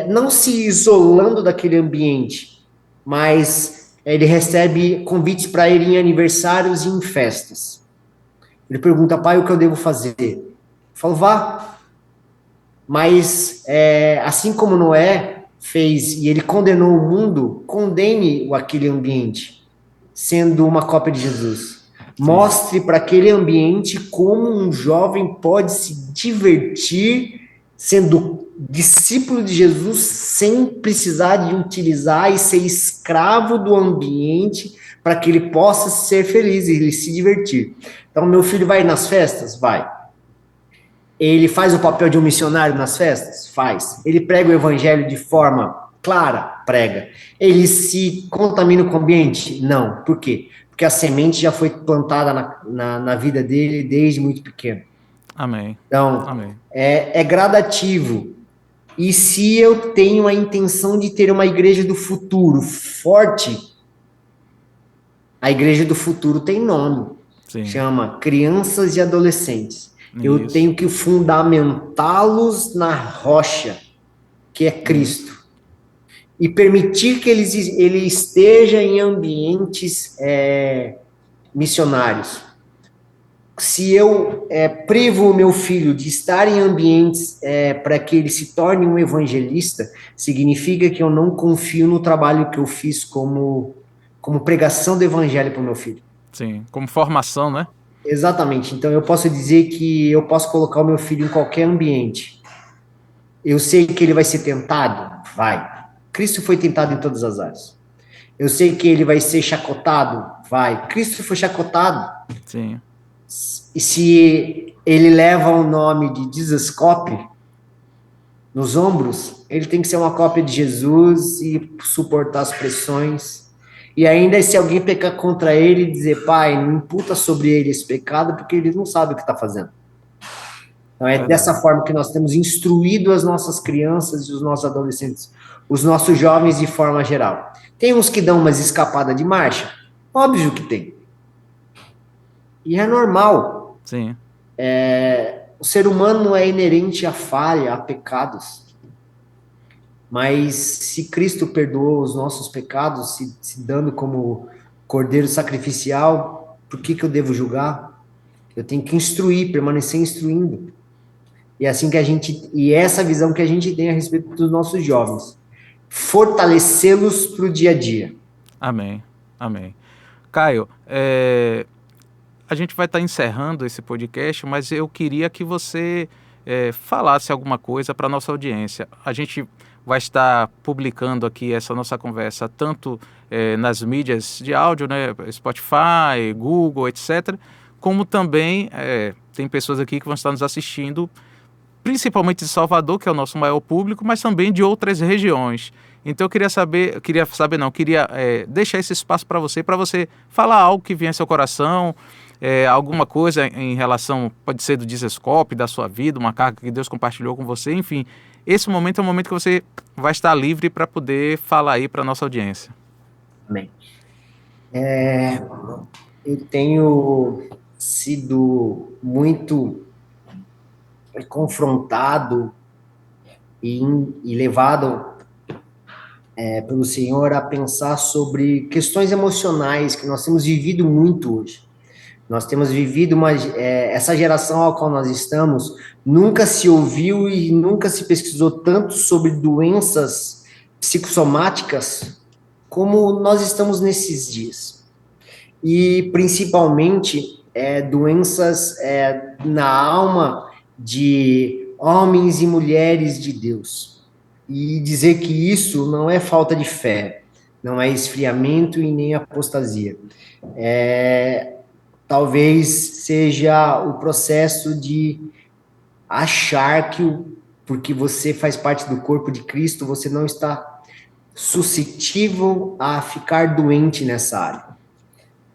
Speaker 2: Não se isolando daquele ambiente, mas ele recebe convites para ir em aniversários e em festas. Ele pergunta, pai, o que eu devo fazer? Eu falo, vá. Mas, assim como Noé fez e ele condenou o mundo, condene aquele ambiente, sendo uma cópia de Jesus.
Speaker 1: Sim.
Speaker 2: Mostre para aquele ambiente como um jovem pode se divertir sendo discípulo de Jesus sem precisar de utilizar e ser escravo do ambiente para que ele possa ser feliz e ele se divertir. Então, meu filho vai nas festas? Vai. Ele faz o papel de um missionário nas festas? Faz. Ele prega o evangelho de forma clara? Prega. Ele se contamina com o ambiente? Não. Por quê? Porque a semente já foi plantada na vida dele desde muito pequeno.
Speaker 1: Amém.
Speaker 2: Então,
Speaker 1: Amém.
Speaker 2: é gradativo. E se eu tenho a intenção de ter uma igreja do futuro forte, a igreja do futuro tem nome.
Speaker 1: Sim.
Speaker 2: Chama Crianças e Adolescentes. Eu
Speaker 1: Isso.
Speaker 2: tenho que fundamentá-los na rocha, que é Cristo. E permitir que ele esteja em ambientes missionários. se eu privo o meu filho de estar em ambientes para que ele se torne um evangelista, significa que eu não confio no trabalho que eu fiz como pregação do evangelho para o meu filho.
Speaker 1: Sim, como formação, né?
Speaker 2: Exatamente. Então eu posso dizer que eu posso colocar o meu filho em qualquer ambiente. Eu sei que ele vai ser tentado? Vai. Cristo foi tentado em todas as áreas. Eu sei que ele vai ser chacotado? Vai. Cristo foi chacotado.
Speaker 1: Sim,
Speaker 2: E se ele leva o nome de Jesus Cop nos ombros, ele tem que ser uma cópia de Jesus e suportar as pressões. E ainda se alguém pecar contra ele, dizer, pai, não imputa sobre ele esse pecado, porque ele não sabe o que está fazendo. Então é
Speaker 1: verdade.
Speaker 2: dessa forma que nós temos instruído as nossas crianças e os nossos adolescentes, os nossos jovens de forma geral. Tem uns que dão umas escapadas de marcha? Óbvio que tem. E é normal.
Speaker 1: Sim,
Speaker 2: O ser humano não é inerente à falha, a pecados. Mas se Cristo perdoou os nossos pecados, se dando como cordeiro sacrificial, por que eu devo julgar? Eu tenho que instruir, permanecer instruindo. E é assim que e essa visão que a gente tem a respeito dos nossos jovens, fortalecê-los para o dia a dia.
Speaker 1: amém, amém. Caio, a gente vai estar encerrando esse podcast, mas eu queria que você falasse alguma coisa para a nossa audiência. A gente vai estar publicando aqui essa nossa conversa tanto nas mídias de áudio, né, Spotify, Google, etc., como também tem pessoas aqui que vão estar nos assistindo, principalmente de Salvador, que é o nosso maior público, mas também de outras regiões. Então eu queria deixar esse espaço para você falar algo que venha ao seu coração, alguma coisa em relação, pode ser do Dizescope, da sua vida, uma carga que Deus compartilhou com você, enfim. Esse momento é um momento que você vai estar livre para poder falar aí para a nossa audiência.
Speaker 2: Amém. Eu tenho sido muito confrontado e levado pelo Senhor a pensar sobre questões emocionais que nós temos vivido muito hoje. Nós temos vivido essa geração ao qual nós estamos, nunca se ouviu e nunca se pesquisou tanto sobre doenças psicossomáticas como nós estamos nesses dias. E principalmente doenças na alma de homens e mulheres de Deus. E dizer que isso não é falta de fé, não é esfriamento e nem apostasia. Talvez seja o processo de achar que, porque você faz parte do corpo de Cristo, você não está suscetível a ficar doente nessa área.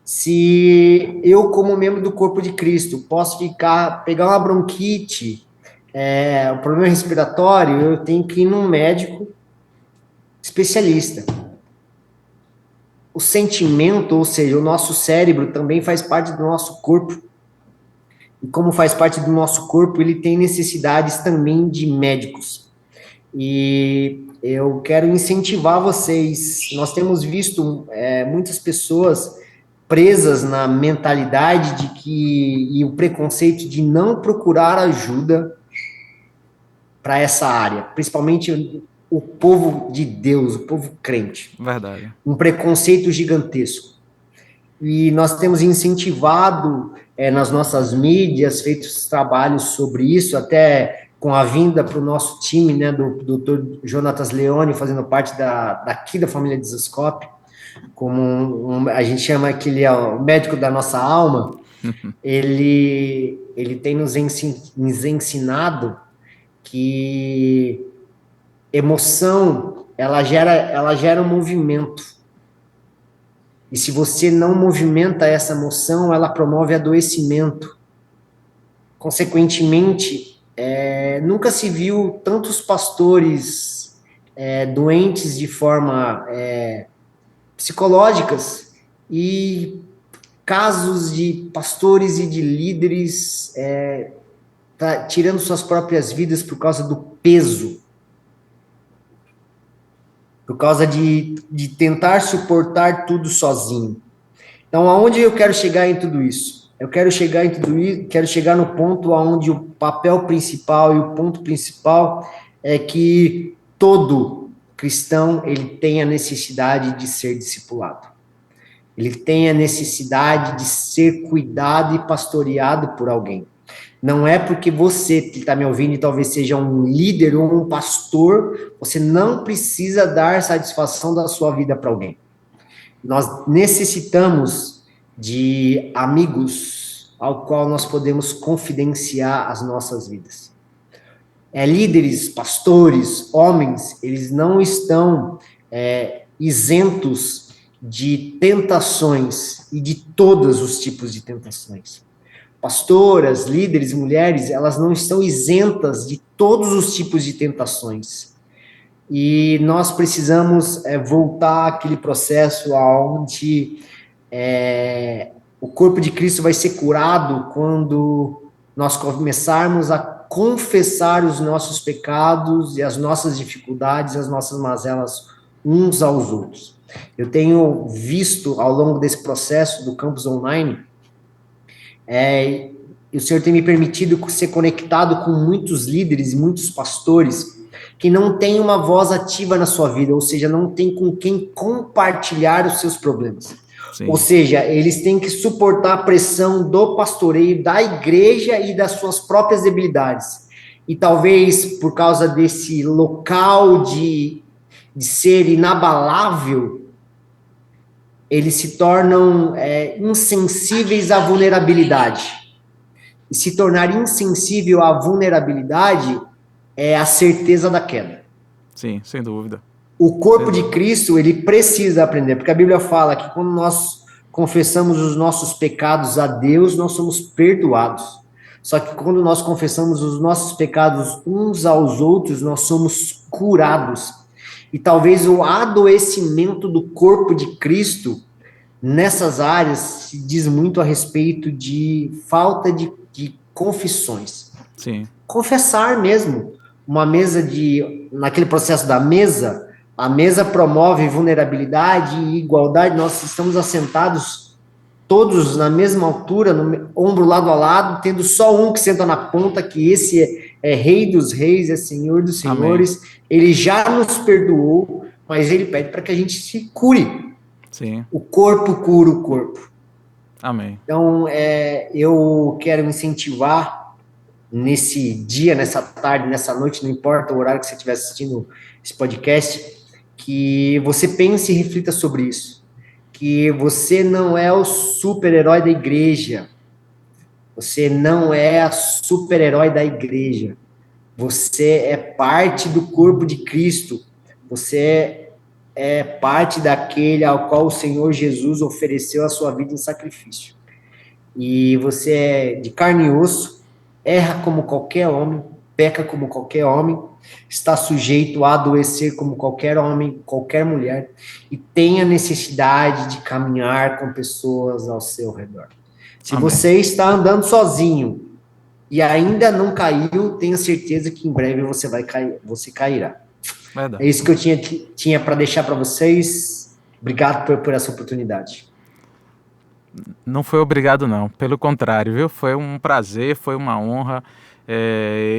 Speaker 2: Se eu, como membro do corpo de Cristo, posso pegar uma bronquite, um problema respiratório, eu tenho que ir num médico especialista. O sentimento, ou seja, o nosso cérebro também faz parte do nosso corpo. E como faz parte do nosso corpo, ele tem necessidades também de médicos. E eu quero incentivar vocês. Nós temos visto muitas pessoas presas na mentalidade e o preconceito de não procurar ajuda para essa área, principalmente o povo de Deus, o povo crente.
Speaker 1: Verdade.
Speaker 2: Um preconceito gigantesco. E nós temos incentivado nas nossas mídias, feito trabalhos sobre isso, até com a vinda para o nosso time, né, do Dr. Jonatas Leone, fazendo parte daqui da família Dizescope, como a gente chama que ele é o médico da nossa alma. Ele tem nos ensinado que emoção, ela gera um movimento. E se você não movimenta essa emoção, ela promove adoecimento. Consequentemente, nunca se viu tantos pastores doentes de forma psicológicas e casos de pastores e de líderes tirando suas próprias vidas por causa do peso, por causa de tentar suportar tudo sozinho. Então, aonde eu quero chegar em tudo isso? Eu quero chegar em tudo isso, quero chegar no ponto onde o papel principal e o ponto principal é que todo cristão ele tem a necessidade de ser discipulado. Ele tem a necessidade de ser cuidado e pastoreado por alguém. Não é porque você que está me ouvindo e talvez seja um líder ou um pastor, você não precisa dar satisfação da sua vida para alguém. Nós necessitamos de amigos ao qual nós podemos confidenciar as nossas vidas. Líderes, pastores, homens, eles não estão isentos de tentações e de todos os tipos de tentações. Pastoras, líderes, mulheres, elas não estão isentas de todos os tipos de tentações. E nós precisamos voltar àquele processo onde o corpo de Cristo vai ser curado quando nós começarmos a confessar os nossos pecados e as nossas dificuldades, as nossas mazelas uns aos outros. Eu tenho visto ao longo desse processo do campus online, o Senhor tem me permitido ser conectado com muitos líderes e muitos pastores que não têm uma voz ativa na sua vida, ou seja, não tem com quem compartilhar os seus problemas. Sim. Ou seja, eles têm que suportar a pressão do pastoreio, da igreja e das suas próprias debilidades. E talvez por causa desse local de ser inabalável, eles se tornam insensíveis à vulnerabilidade. E se tornar insensível à vulnerabilidade é a certeza da queda.
Speaker 1: Sim, sem dúvida.
Speaker 2: O corpo de Cristo, ele precisa aprender, porque a Bíblia fala que quando nós confessamos os nossos pecados a Deus, nós somos perdoados. Só que quando nós confessamos os nossos pecados uns aos outros, nós somos curados. E talvez o adoecimento do corpo de Cristo nessas áreas se diz muito a respeito de falta de confissões.
Speaker 1: Sim.
Speaker 2: Confessar mesmo. Uma mesa naquele processo da mesa, a mesa promove vulnerabilidade e igualdade. Nós estamos assentados todos na mesma altura, no ombro lado a lado, tendo só um que senta na ponta, que esse é Rei dos Reis, é Senhor dos Senhores. Amém. Ele já nos perdoou, mas ele pede para que a gente se cure.
Speaker 1: Sim.
Speaker 2: O corpo cura o corpo.
Speaker 1: Amém.
Speaker 2: Então, eu quero incentivar nesse dia, nessa tarde, nessa noite, não importa o horário que você estiver assistindo esse podcast, que você pense e reflita sobre isso. Que você não é o super-herói da igreja. Você não é a super-herói da igreja. Você é parte do corpo de Cristo. Você é parte daquele ao qual o Senhor Jesus ofereceu a sua vida em sacrifício. E você é de carne e osso, erra como qualquer homem, peca como qualquer homem, está sujeito a adoecer como qualquer homem, qualquer mulher, e tem a necessidade de caminhar com pessoas ao seu redor. Se Amém. Você está andando sozinho e ainda não caiu, tenha certeza que em breve você vai cair, você cairá. Verdade. É isso que eu tinha para deixar para vocês. Obrigado por essa oportunidade.
Speaker 1: Não foi obrigado, não. Pelo contrário, viu? Foi um prazer, foi uma honra.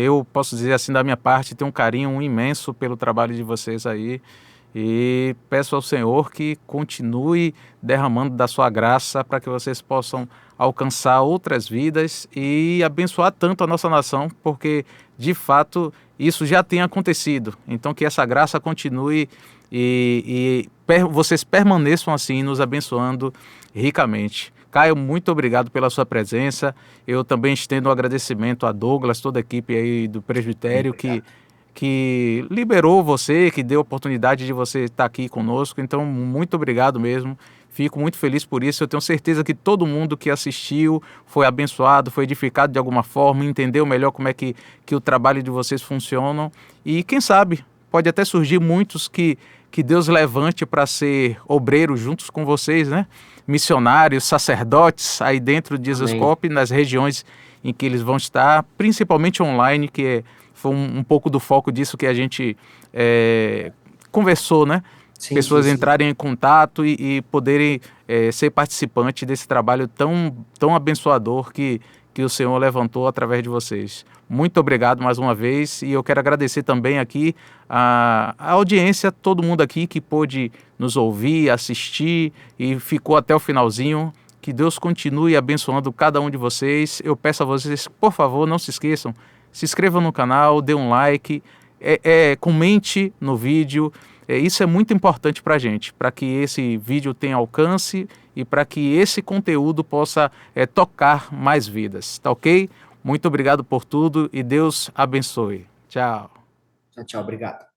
Speaker 1: Eu posso dizer assim, da minha parte, tenho um carinho imenso pelo trabalho de vocês aí. E peço ao Senhor que continue derramando da sua graça para que vocês possam alcançar outras vidas e abençoar tanto a nossa nação, porque, de fato, isso já tem acontecido. Então, que essa graça continue e vocês permaneçam assim, nos abençoando ricamente. Caio, muito obrigado pela sua presença. Eu também estendo um agradecimento a Douglas, toda a equipe aí do presbitério que liberou você, que deu a oportunidade de você estar aqui conosco. Então, muito obrigado mesmo. Fico muito feliz por isso. Eu tenho certeza que todo mundo que assistiu foi abençoado, foi edificado de alguma forma, entendeu melhor como é que o trabalho de vocês funciona. E quem sabe, pode até surgir muitos que Deus levante para ser obreiros juntos com vocês, né? Missionários, sacerdotes aí dentro de Exoscope, nas regiões em que eles vão estar, principalmente online, que foi um pouco do foco disso que a gente conversou, né?
Speaker 2: Sim, sim,
Speaker 1: pessoas
Speaker 2: sim.
Speaker 1: entrarem em contato e poderem ser participante desse trabalho tão abençoador que o Senhor levantou através de vocês. Muito obrigado mais uma vez, e eu quero agradecer também aqui a audiência, todo mundo aqui que pôde nos ouvir, assistir e ficou até o finalzinho. Que Deus continue abençoando cada um de vocês. Eu peço a vocês, por favor, não se esqueçam, se inscrevam no canal, dê um like, comente no vídeo. Isso é muito importante para a gente, para que esse vídeo tenha alcance e para que esse conteúdo possa tocar mais vidas, tá ok? Muito obrigado por tudo e Deus abençoe. Tchau.
Speaker 2: Tchau, tchau, obrigado.